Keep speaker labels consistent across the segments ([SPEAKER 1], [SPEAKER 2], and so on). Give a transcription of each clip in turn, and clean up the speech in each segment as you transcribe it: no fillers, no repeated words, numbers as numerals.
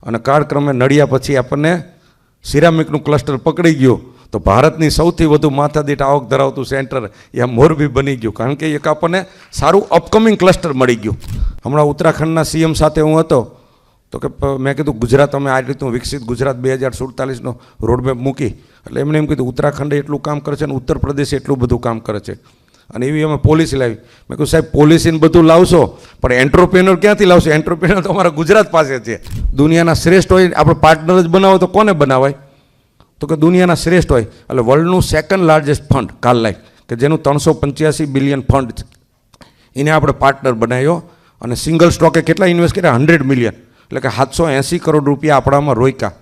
[SPEAKER 1] અને કાળક્રમે નડિયા પછી આપણને સિરામિકનું ક્લસ્ટર પકડી ગયું, તો ભારતની સૌથી વધુ માથાદીઠ આવક ધરાવતું સેન્ટર એ મોરબી બની ગયું, કારણ કે એક આપણને સારું અપકમિંગ ક્લસ્ટર મળી ગયું. હમણાં ઉત્તરાખંડના સીએમ સાથે હું હતો, તો કે મેં કીધું ગુજરાત અમે આ રીતનું વિકસિત ગુજરાત 2047નો રોડમેપ મૂકી, એટલે એમણે એમ કીધું ઉત્તરાખંડ એટલું કામ કરે છે અને ઉત્તર પ્રદેશ એટલું બધું કામ કરે છે, અને એવી અમે પોલિસી લાવી. મેં કહ્યું સાહેબ પોલિસીને બધું લાવશો, પણ એન્ટરપ્રેન્યોર ક્યાંથી લાવશો? એન્ટરપ્રેન્યોર તો અમારા ગુજરાત પાસે છે. દુનિયાના શ્રેષ્ઠ હોય આપણે પાર્ટનર જ બનાવો તો કોને બનાવાય? તો કે દુનિયાના શ્રેષ્ઠ હોય એટલે વર્લ્ડનું સેકન્ડ લાર્જેસ્ટ ફંડ કાર્લાઇલ, કે જેનું 385 બિલિયન ફંડ, એને આપણે પાર્ટનર બનાવ્યો. અને સિંગલ સ્ટોકે કેટલા ઇન્વેસ્ટ કર્યા? 100 મિલિયન, એટલે કે 780 કરોડ રૂપિયા આપણામાં રોક્યા.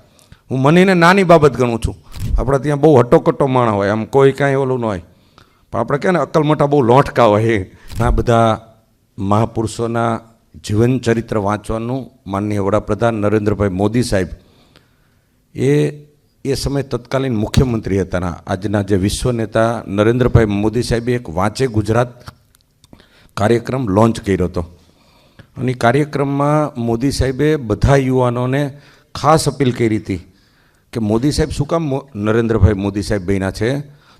[SPEAKER 1] હું મનીને નાની બાબત ગણું છું. આપણે ત્યાં બહુ હટ્ટોકટ્ટો માણસ હોય, આમ કોઈ કાંઈ ઓલું ન હોય, પણ આપણે કહે ને અક્કલ મોટા બહુ લોટકા હોય. આ બધા મહાપુરુષોના જીવન ચરિત્ર વાંચવાનું માનનીય વડાપ્રધાન નરેન્દ્રભાઈ મોદી સાહેબ એ સમયે તત્કાલીન મુખ્યમંત્રી હતા. આજના જે વિશ્વ નેતા નરેન્દ્રભાઈ મોદી સાહેબે એક વાંચે ગુજરાત કાર્યક્રમ લોન્ચ કર્યો હતો, અને કાર્યક્રમમાં મોદી સાહેબે બધા યુવાનોને ખાસ અપીલ કરી હતી કે મોદી સાહેબ શું કામ નરેન્દ્રભાઈ મોદી સાહેબ બન્યા છે?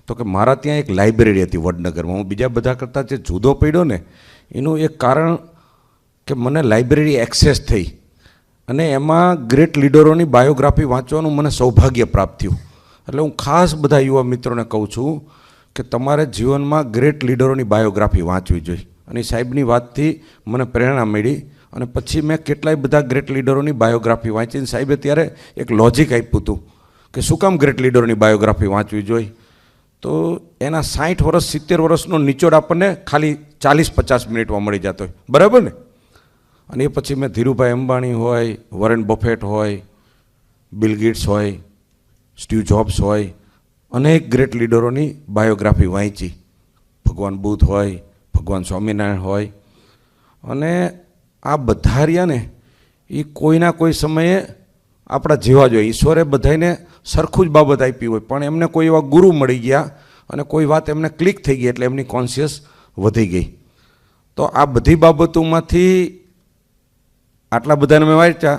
[SPEAKER 1] તો કે મારા ત્યાં એક લાઇબ્રેરી હતી વડનગરમાં, હું બીજા બધા કરતાં જે જુદો પડ્યો ને એનું એક કારણ કે મને લાઇબ્રેરી એક્સેસ થઈ, અને એમાં ગ્રેટ લીડરોની બાયોગ્રાફી વાંચવાનું મને સૌભાગ્ય પ્રાપ્ત થયું. એટલે હું ખાસ બધા યુવા મિત્રોને કહું છું કે તમારે જીવનમાં ગ્રેટ લીડરોની બાયોગ્રાફી વાંચવી જોઈએ. અને સાહેબની વાતથી મને પ્રેરણા મળી, અને પછી મેં કેટલાય બધા ગ્રેટ લીડરોની બાયોગ્રાફી વાંચીને સાહેબે ત્યારે એક લોજિક આપ્યું હતું કે શું કામ ગ્રેટ લીડરોની બાયોગ્રાફી વાંચવી જોઈએ. તો એના 60 વર્ષ 70 વર્ષનો નિચોડ આપણને ખાલી 40-50 મિનિટમાં મળી જતો હોય, બરાબર ને? અને એ પછી મેં ધીરુભાઈ અંબાણી હોય, વોરેન બફેટ હોય, બિલ ગેટ્સ હોય, સ્ટીવ જોબ્સ હોય, અનેક ગ્રેટ લીડરોની બાયોગ્રાફી વાંચી. ભગવાન બુદ્ધ હોય, ભગવાન સ્વામિનારાયણ હોય, અને આ બધા રહ્યા ને એ કોઈના કોઈ સમયે આપણા જેવા જોઈએ. ઈશ્વરે બધાને સરખું જ બાબત આપી હોય, પણ એમને કોઈ એવા ગુરુ મળી ગયા અને કોઈ વાત એમને ક્લિક થઈ ગઈ, એટલે એમની કોન્શિયસ વધી ગઈ. તો આ બધી બાબતોમાંથી આટલા બધાને મેં વાંચ્યા,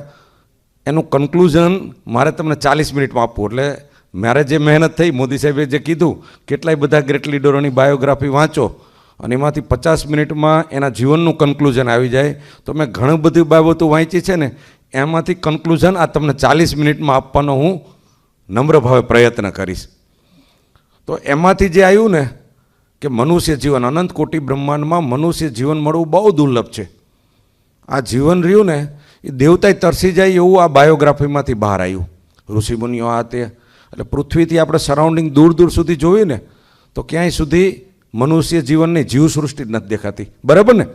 [SPEAKER 1] એનું કન્ક્લુઝન મારે તમને 40 મિનિટમાં આપવું. એટલે મારે જે મહેનત થઈ, મોદી સાહેબે જે કીધું કેટલાય બધા ગ્રેટ લીડરોની બાયોગ્રાફી વાંચો, અને એમાંથી 50 મિનિટમાં એના જીવનનું કન્ક્લુઝન આવી જાય. તો મેં ઘણી બધી બાબતો વાંચી છે ને, એમાંથી કન્ક્લુઝન આ તમને 40 મિનિટમાં આપવાનો હું નમ્ર ભાવે પ્રયત્ન કરીશ. તો એમાંથી જે આવ્યું ને કે મનુષ્ય જીવન, અનંત કોટી બ્રહ્માંડમાં મનુષ્ય જીવન મળવું બહુ દુર્લભ છે. આ જીવન રહ્યું ને એ દેવતાએ તરસી જાય એવું આ બાયોગ્રાફીમાંથી બહાર આવ્યું. ઋષિમુનિઓ આ તે, એટલે પૃથ્વીથી આપણે સરાઉન્ડિંગ દૂર દૂર સુધી જોયું ને તો ક્યાંય સુધી મનુષ્ય જીવનની જીવસૃષ્ટિ જ નથી દેખાતી, બરાબર ને?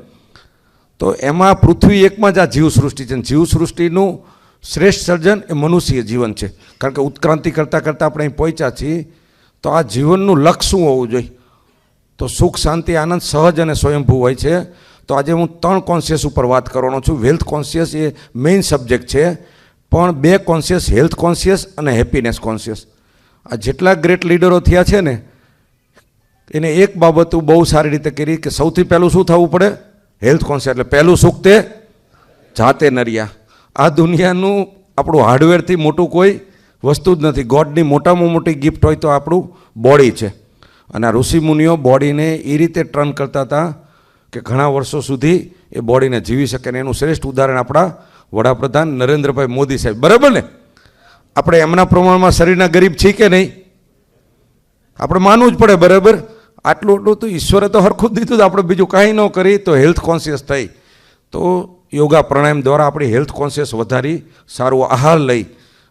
[SPEAKER 1] તો એમાં પૃથ્વી એકમાં જ આ જીવસૃષ્ટિ છે. જીવસૃષ્ટિનું શ્રેષ્ઠ સર્જન એ મનુષ્ય જીવન છે, કારણ કે ઉત્ક્રાંતિ કરતાં કરતાં આપણે અહીં પહોંચ્યા છીએ. તો આ જીવનનું લક્ષ્ય શું હોવું જોઈએ? તો સુખ, શાંતિ, આનંદ સહજ અને સ્વયંભૂ હોય છે. તો આજે હું 3 કોન્શિયસ ઉપર વાત કરવાનો છું. વેલ્થ કોન્શિયસ એ મેઇન સબ્જેક્ટ છે, પણ 2 કોન્શિયસ, હેલ્થ કોન્શિયસ અને હેપીનેસ કોન્શિયસ. આ જેટલા ગ્રેટ લીડરો થયા છે ને એને એક બાબત બહુ સારી રીતે કરી કે સૌથી પહેલું શું થવું પડે? Health conscious. એટલે પહેલું સુખ તે જાતે નર્યા. આ દુનિયાનું આપણું હાર્ડવેરથી મોટું કોઈ વસ્તુ જ નથી. ગોડની મોટામાં મોટી ગિફ્ટ હોય તો આપણું બોડી છે. અને આ ઋષિમુનિઓ બોડીને એ રીતે ટ્રન કરતા હતા કે ઘણા વર્ષો સુધી એ બોડીને જીવી શકે. ને એનું શ્રેષ્ઠ ઉદાહરણ આપણા વડાપ્રધાન નરેન્દ્રભાઈ મોદી સાહેબ, બરાબર ને? આપણે એમના પ્રમાણમાં શરીરના ગરીબ છીએ કે નહીં? આપણે માનવું જ પડે, બરાબર? આટલું એટલું તો ઈશ્વરે તો હરખું જ દીધું, આપણે બીજું કાંઈ ન કરી તો હેલ્થ કોન્શિયસ થઈ. તો યોગા પ્રાણાયામ દ્વારા આપણી હેલ્થ કોન્શિયસ વધારી, સારો આહાર લઈ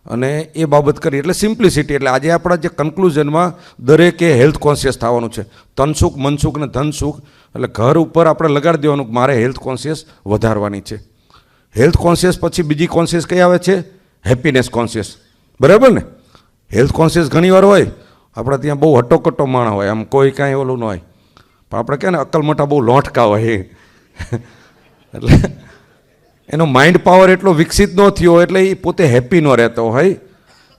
[SPEAKER 1] અને એ બાબત કરી. એટલે સિમ્પ્લિસિટી. એટલે આજે આપણા જે કન્ક્લુઝનમાં દરેકે હેલ્થ કોન્શિયસ થવાનું છે. તનસુખ, મનસુખ ને ધનસુખ. એટલે ઘર ઉપર આપણે લગાડી દેવાનું કે મારે હેલ્થ કોન્શિયસ વધારવાની છે. હેલ્થ કોન્શિયસ પછી બીજી કોન્શિયસ કઈ આવે છે? હેપીનેસ કોન્શિયસ, બરાબર ને? હેલ્થ કોન્શિયસ ઘણી વાર હોય આપણે ત્યાં બહુ હટ્ટોકટ્ટો માણસ હોય, આમ કોઈ કાંઈ ઓલું ન હોય, પણ આપણે કહે ને અક્કલ મોટા બહુ લોટકા હોય. એટલે એનો માઇન્ડ પાવર એટલો વિકસિત ન થયો, એટલે એ પોતે હેપી ન રહેતો હોય,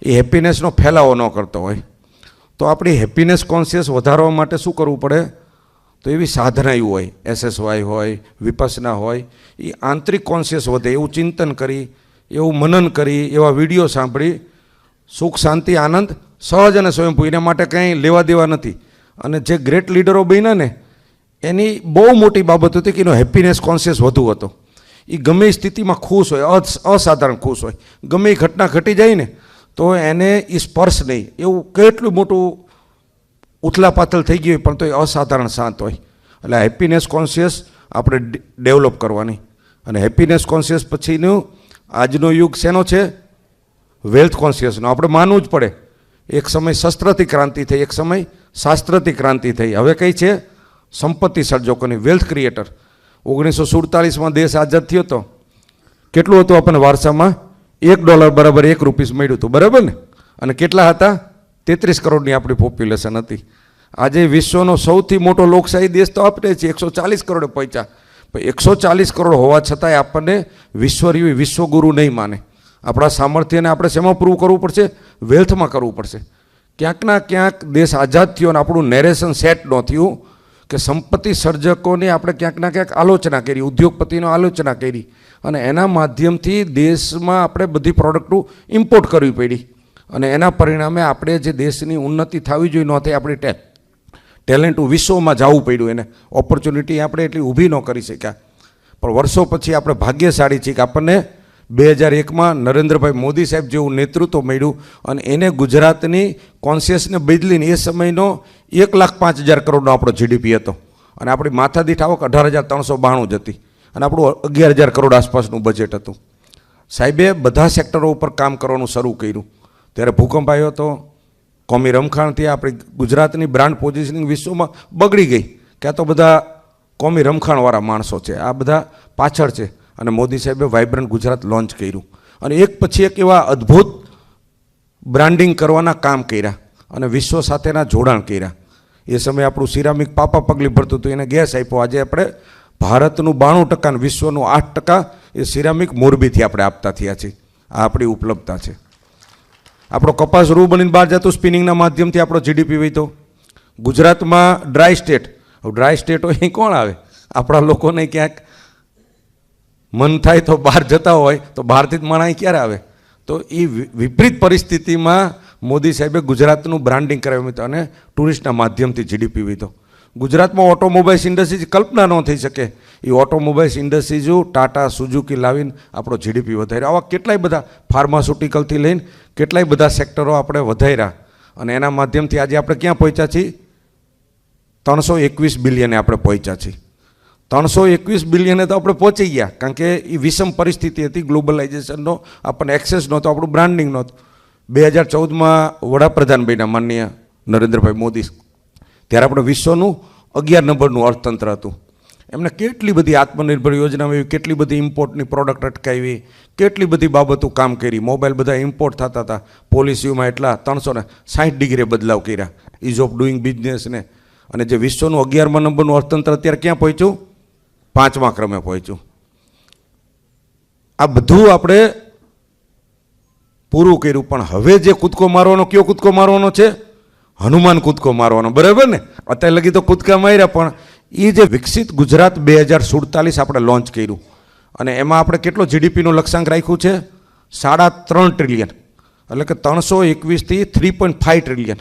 [SPEAKER 1] એ હેપીનેસનો ફેલાવો ન કરતો હોય. તો આપણી હેપીનેસ કોન્શિયસ વધારવા માટે શું કરવું પડે? તો એવી સાધના એવું હોય, SSY હોય, વિપસના હોય, એ આંતરિક કોન્શિયસ વધે એવું ચિંતન કરી એવું મનન કરી, એવા વિડીયો સાંભળી, સુખ શાંતિ આનંદ સહજ અને સ્વયંભૂ, એના માટે કંઈ લેવા દેવા નથી. અને જે ગ્રેટ લીડરો બન્યા ને એની બહુ મોટી બાબત હતી કે એનો હેપીનેસ કોન્શિયસ વધુ હતો. એ ગમે એ સ્થિતિમાં ખુશ હોય, અસાધારણ ખુશ હોય. ગમે એ ઘટના ઘટી જાય ને તો એને એ સ્પર્શ નહીં, એવું કેટલું મોટું ઉથલાપાથલ થઈ ગયું પણ તો એ અસાધારણ શાંત હોય. એટલે હેપીનેસ કોન્શિયસ આપણે ડેવલપ કરવાની. અને હેપીનેસ કોન્શિયસ પછીનું આજનો યુગ શેનો છે? વેલ્થ કોન્શિયસનો. આપણે માનવું જ પડે. એક સમય શસ્ત્રથી ક્રાંતિ થઈ, એક સમય શાસ્ત્રથી ક્રાંતિ થઈ. હવે કઈ છે? સંપત્તિ સર્જકોની, વેલ્થ ક્રિએટર. 1947માં દેશ આઝાદ થયો હતો. કેટલું હતું આપણને વારસામાં? $1 બરાબર 1 રૂપીસ મળ્યું હતું, બરાબર ને? અને કેટલા હતા? 33 કરોડની આપણી પોપ્યુલેશન હતી. આજે વિશ્વનો સૌથી મોટો લોકશાહી દેશ તો આપણે છે, 140 કરોડે પહોંચ્યા. પણ 140 કરોડ હોવા છતાંય આપણને વિશ્વગુરુ નહીં માને. આપણા સામર્થ્યને આપણે શેમાં પ્રૂવ કરવું પડશે? વેલ્થમાં કરવું પડશે. ક્યાંકના ક્યાંક દેશ આઝાદ થયો અને આપણું નેરેશન સેટ ન થયું કે સંપત્તિ સર્જકોની આપણે ક્યાંકના ક્યાંક આલોચના કરી, ઉદ્યોગપતિનો આલોચના કરી, અને એના માધ્યમથી દેશમાં આપણે બધી પ્રોડક્ટો ઇમ્પોર્ટ કરવી પડી. અને એના પરિણામે આપણે જે દેશની ઉન્નતિ થવી જોઈએ ન થઈ, આપણી ટેલેન્ટ વિશ્વમાં જવું પડ્યું. એને ઓપોર્ચ્યુનિટી આપણે એટલી ઊભી ન કરી શક્યા. પણ વર્ષો પછી આપણે ભાગ્યશાળી છીએ કે આપણને 2001માં નરેન્દ્રભાઈ મોદી સાહેબ જેવું નેતૃત્વ મળ્યું અને એને ગુજરાતની કોન્શિયસને બદલીને એ સમયનો 1,05,000 કરોડનો આપણો જીડીપી હતો. અને આપણી માથાદીઠ આવક 18,392 જ હતી. અને આપણું 11,000 કરોડ આસપાસનું બજેટ હતું. સાહેબે બધા સેક્ટરો ઉપર કામ કરવાનું શરૂ કર્યું. ત્યારે ભૂકંપ આવ્યો હતો, કોમી રમખાણથી આપણી ગુજરાતની બ્રાન્ડ પોઝિશનિંગ વિશ્વમાં બગડી ગઈ કે આ તો બધા કોમી રમખાણવાળા માણસો છે, આ બધા પાછળ છે. અને મોદી સાહેબે વાઇબ્રન્ટ ગુજરાત લોન્ચ કર્યું. અને એક પછી એક એવા અદ્ભુત બ્રાન્ડિંગ કરવાના કામ કર્યા અને વિશ્વ સાથેના જોડાણ કર્યા. એ સમયે આપણું સિરામિક પાપા પગલી ભરતું હતું, એને ગેસ આપ્યો. આજે આપણે ભારતનું 92% અને વિશ્વનું 8% એ સિરામિક મોરબીથી આપણે આપતા થયા છીએ. આ આપણી ઉપલબ્ધતા છે. આપણો કપાસ રૂ બનીને બહાર જતો, સ્પિનિંગના માધ્યમથી આપણો જીડીપી વધ્યો. ગુજરાતમાં ડ્રાય સ્ટેટ હોય એ કોણ આવે? આપણા લોકોને ક્યાંક મન થાય તો બહાર જતા હોય તો બહારથી જ માણસ ક્યારે આવે? તો એ વિપરીત પરિસ્થિતિમાં મોદી સાહેબે ગુજરાતનું બ્રાન્ડિંગ કરાવ્યું હતું અને ટુરિસ્ટના માધ્યમથી જીડીપી વધ્યો. ગુજરાતમાં ઓટોમોબાઈલ્સ ઇન્ડસ્ટ્રીઝ કલ્પના ન થઈ શકે. એ ઓટોમોબાઈલ્સ ઇન્ડસ્ટ્રીઝો ટાટા સુઝુકી લાવીને આપણો જીડીપી વધાર્યો. આવા કેટલાય બધા ફાર્માસ્યુટિકલથી લઈને કેટલાય બધા સેક્ટરો આપણે વધાર્યા. અને એના માધ્યમથી આજે આપણે ક્યાં પહોંચ્યા છીએ? 321 બિલિયને આપણે પહોંચ્યા છીએ. 321 બિલિયને તો આપણે પહોંચી ગયા, કારણ કે એ વિષમ પરિસ્થિતિ હતી. ગ્લોબલાઇઝેશનનો આપણને એક્સેસ નહોતો, આપણું બ્રાન્ડિંગ નહોતું. 2014માં વડાપ્રધાન બન્યા માનનીય નરેન્દ્રભાઈ મોદી. ત્યારે આપણે વિશ્વનું 11 નંબરનું અર્થતંત્ર હતું. એમને કેટલી બધી આત્મનિર્ભર યોજનામાં કેટલી બધી ઇમ્પોર્ટની પ્રોડક્ટ અટકાવી, કેટલી બધી બાબતો કામ કરી. મોબાઈલ બધા ઇમ્પોર્ટ થતા હતા, પોલિસીઓમાં એટલા 360 ડિગ્રી બદલાવ કર્યા, ઇઝ ઓફ ડુઈંગ બિઝનેસને. અને જે વિશ્વનું 11મા નંબરનું અર્થતંત્ર અત્યારે ક્યાં પહોંચ્યું? 5મા ક્રમે પહોંચ્યું. આ બધું આપણે પૂરું કર્યું. પણ હવે જે કૂદકો મારવાનો, કયો કૂદકો મારવાનો છે? હનુમાન કૂદકો મારવાનો, બરાબર ને? અત્યારે લગી તો કૂદકા માર્યા, પણ એ જે વિકસિત ગુજરાત 2047 આપણે લોન્ચ કર્યું અને એમાં આપણે કેટલો જીડીપીનો લક્ષ્યાંક રાખ્યું છે? 3.5 ટ્રિલિયન. એટલે કે 321થી 3.5 ટ્રિલિયન.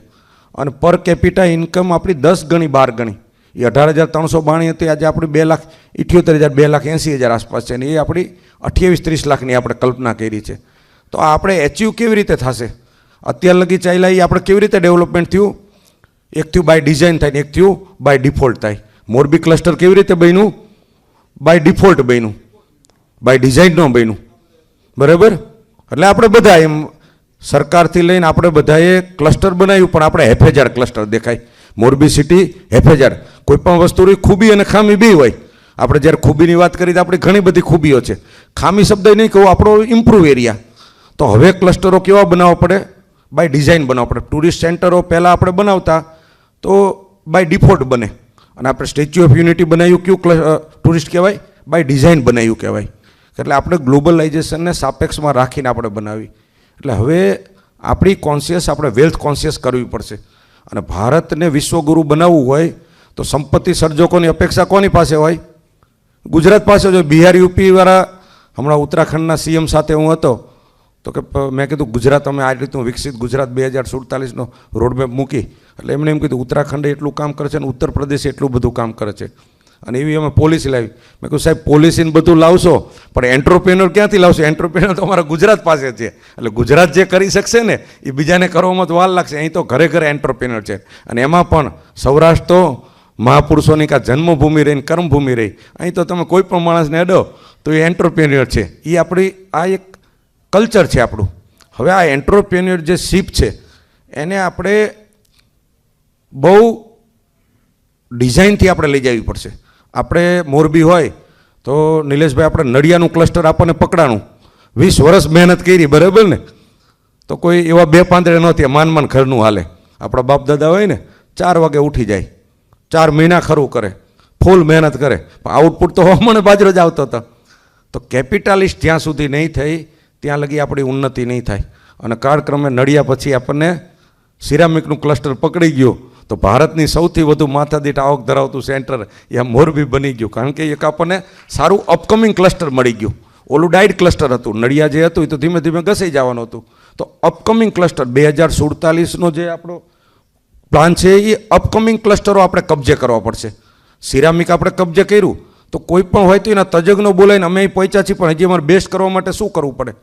[SPEAKER 1] અને પર કેપિટા ઇન્કમ આપણી 10 ગણી 12 ગણી. એ 18,392 હતી, આજે આપણી 2,78,000 2,80,000 આસપાસ છે. અને એ આપણી 28-30 લાખની આપણે કલ્પના કરી છે. તો આ આપણે એચીવ કેવી રીતે થશે? અત્યાર લગી ચાલ્યા એ આપણે કેવી રીતે ડેવલપમેન્ટ થયું? એક થયું બાય ડિઝાઇન થાય ને એક થયું બાય ડિફોલ્ટ થાય. મોરબી ક્લસ્ટર કેવી રીતે બન્યું? બાય ડિફોલ્ટ બન્યું, બાય ડિઝાઇન ન બન્યું, બરાબર? એટલે આપણે બધા એમ સરકારથી લઈને આપણે બધાએ ક્લસ્ટર બનાવ્યું, પણ આપણે હેફેજાર ક્લસ્ટર દેખાય. મોરબી સિટી હેફેજાર. કોઈ પણ વસ્તુની ખૂબી અને ખામી બી હોય. આપણે જ્યારે ખૂબીની વાત કરી તો આપણી ઘણી બધી ખૂબીઓ છે. ખામી શબ્દ નહીં કહું, આપણો ઇમ્પ્રૂવ એરિયા. તો હવે ક્લસ્ટરો કેવા બનાવવા પડે? બાય ડિઝાઇન બનાવવા પડે. ટુરિસ્ટ સેન્ટરો પહેલાં આપણે બનાવતા તો બાય ડિફોલ્ટ બને. અને આપણે સ્ટેચ્યુ ઓફ યુનિટી બનાવ્યું, કયું ટુરિસ્ટ કહેવાય? બાય ડિઝાઇન બનાવ્યું કહેવાય. એટલે આપણે ગ્લોબલાઇઝેશનને સાપેક્ષમાં રાખીને આપણે બનાવી. એટલે હવે આપણી કોન્શિયસ, આપણે વેલ્થ કોન્શિયસ કરવી પડશે. અને ભારતને વિશ્વગુરુ બનાવવું હોય તો સંપત્તિ સર્જકોની અપેક્ષા કોની પાસે હોય? ગુજરાત પાસે જો બિહાર યુપીવાળા હમણાં ઉત્તરાખંડના સીએમ સાથે હું હતો તો કે મેં કીધું ગુજરાત અમે આ રીતનું વિકસિત ગુજરાત 2047નો રોડમેપ મૂકી એટલે એમણે એમ કીધું ઉત્તરાખંડ એટલું કામ કરે છે અને ઉત્તર પ્રદેશ એટલું બધું કામ કરે છે અને એવી અમે પોલિસી લાવી. મેં કહ્યું સાહેબ પોલિસીને બધું લાવશો પણ એન્ટરપ્રેન્યોર ક્યાંથી લાવશો? એન્ટરપ્રેન્યોર તો અમારા ગુજરાત પાસે છે. એટલે ગુજરાત જે કરી શકશે ને એ બીજાને કરવામાં તો વાર લાગશે. અહીં તો ઘરે ઘરે એન્ટરપ્રેન્યોર છે અને એમાં પણ સૌરાષ્ટ્ર તો મહાપુરુષોની કાં જન્મભૂમિ રહી ને કર્મભૂમિ રહી. અહીં તો તમે કોઈ પણ માણસને અડો તો એ એન્ટરપ્રેન્યોર છે. એ આપણી આ એક કલ્ચર છે આપણું. હવે આ એન્ટરપ્રેન્યોર જે શીપ છે એને આપણે બહુ ડિઝાઇનથી આપણે લઈ જવી પડશે. આપણે મોરબી હોય તો નિલેશભાઈ આપણે નડિયાનું ક્લસ્ટર આપણને પકડાણું 20 વર્ષ મહેનત કરી બરાબર ને તો કોઈ એવા બે પાંદડે નહોતી માન ઘરનું હાલે. આપણા બાપ દાદા હોય ને 4 વાગે ઉઠી જાય 4 મહિના ખરું કરે ફૂલ મહેનત કરે પણ આઉટપુટ તો મને બાજરો જ આવતો હતો. તો કેપિટાલિસ્ટ જ્યાં સુધી નહીં થઈ ત્યાં લગી આપણી ઉન્નતિ નહીં થાય. અને કાળક્રમે નડિયા પછી આપણને સિરામિકનું ક્લસ્ટર પકડી ગયું તો ભારતની સૌથી વધુ માથાદીઠ આવક ધરાવતું સેન્ટર એ મોરબી બની ગયું. કારણ કે એક આપણને સારું અપકમિંગ ક્લસ્ટર મળી ગયું. ઓલું ડાયટ ક્લસ્ટર હતું નડિયા જે હતું એ તો ધીમે ધીમે ઘસાઈ જવાનું હતું. તો અપકમિંગ ક્લસ્ટર 2047નો જે આપણો પ્લાન છે એ અપકમિંગ ક્લસ્ટરો આપણે કબજે કરવા પડશે. સિરામિક આપણે કબજે કર્યું તો કોઈ પણ હોય તો એના તજજ્ઞો બોલાવીને અમે અહીં પહોંચ્યા છીએ પણ હજી અમારે બેસ્ટ કરવા માટે શું કરવું પડે?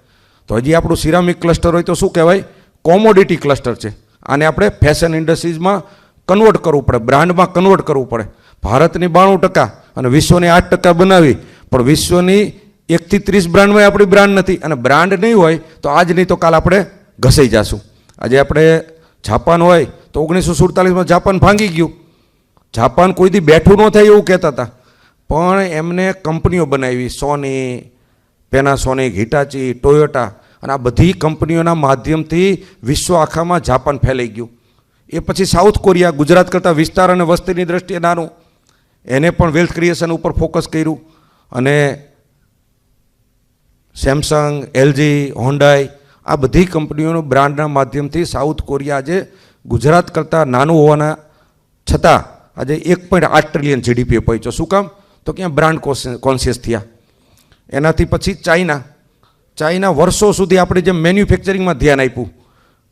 [SPEAKER 1] તો હજી આપણું સિરામિક ક્લસ્ટર હોય તો શું કહેવાય? કોમોડિટી ક્લસ્ટર છે. આને આપણે ફેશન ઇન્ડસ્ટ્રીઝમાં કન્વર્ટ કરવું પડે, બ્રાન્ડમાં કન્વર્ટ કરવું પડે. ભારતની 92% અને વિશ્વની 8% બનાવી પણ વિશ્વની 1 થી 30 બ્રાન્ડમાં આપણી બ્રાન્ડ નથી. અને બ્રાન્ડ નહીં હોય તો આજ નહીં તો કાલ આપણે ઘસાઈ જશું. આજે આપણે જાપાન હોય તો 1947માં જાપાન ભાંગી ગયું. જાપાન કોઈ દી બેઠું ન થાય એવું કહેતા હતા પણ એમને કંપનીઓ બનાવી સોની, પેનાસોનિક, હિટાચી, ટોયોટા અને આ બધી કંપનીઓના માધ્યમથી વિશ્વ આખામાં જાપાન ફેલાઈ ગયું. એ પછી સાઉથ કોરિયા ગુજરાત કરતાં વિસ્તાર અને વસ્તીની દ્રષ્ટિએ નાનું એને પણ વેલ્થ ક્રિએશન ઉપર ફોકસ કર્યું. અને સેમસંગ, એલજી, હોન્ડાઈ આ બધી કંપનીઓનું બ્રાન્ડના માધ્યમથી સાઉથ કોરિયા આજે ગુજરાત કરતાં નાનું હોવાના છતાં આજે 1.8 ટ્રિલિયન જીડીપી પહોંચ્યો. શું કામ? તો ક્યાં બ્રાન્ડ કોન્શિયસ થયા. એનાથી પછી ચાઇના વર્ષો સુધી આપણે જેમ મેન્યુફેક્ચરિંગમાં ધ્યાન આપ્યું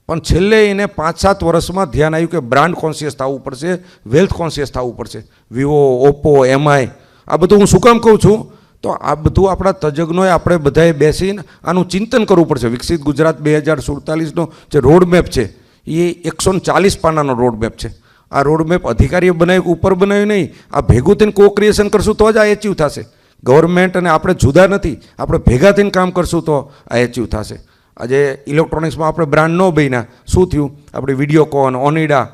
[SPEAKER 1] પણ છેલ્લે એને 5-7 વર્ષમાં ધ્યાન આવ્યું કે બ્રાન્ડ કોન્શિયસ થવું પડશે, વેલ્થ કોન્શિયસ થવું પડશે. વિવો, ઓપ્પો, એમઆઈ આ બધું હું શું કામ કહું છું? તો આ બધું આપણા તજજ્ઞોએ આપણે બધાએ બેસીને આનું ચિંતન કરવું પડશે. વિકસિત ગુજરાત 2047નો જે રોડમેપ છે એ 140 પાનાનો રોડમેપ છે. આ રોડમેપ અધિકારીઓ બનાવ્યું ઉપર બનાવ્યું નહીં, આ ભેગું થઈને કો ક્રિએશન કરશું તો જ આ એચીવ થશે. ગવર્મેન્ટ અને આપણે જુદા નથી, આપણે ભેગા થઈને કામ કરશું તો આ એચીવ થશે. આજે ઇલેક્ટ્રોનિક્સમાં આપણે બ્રાન્ડ ન બન્યા શું થયું? આપણી વિડીયોકોન, ઓનિડા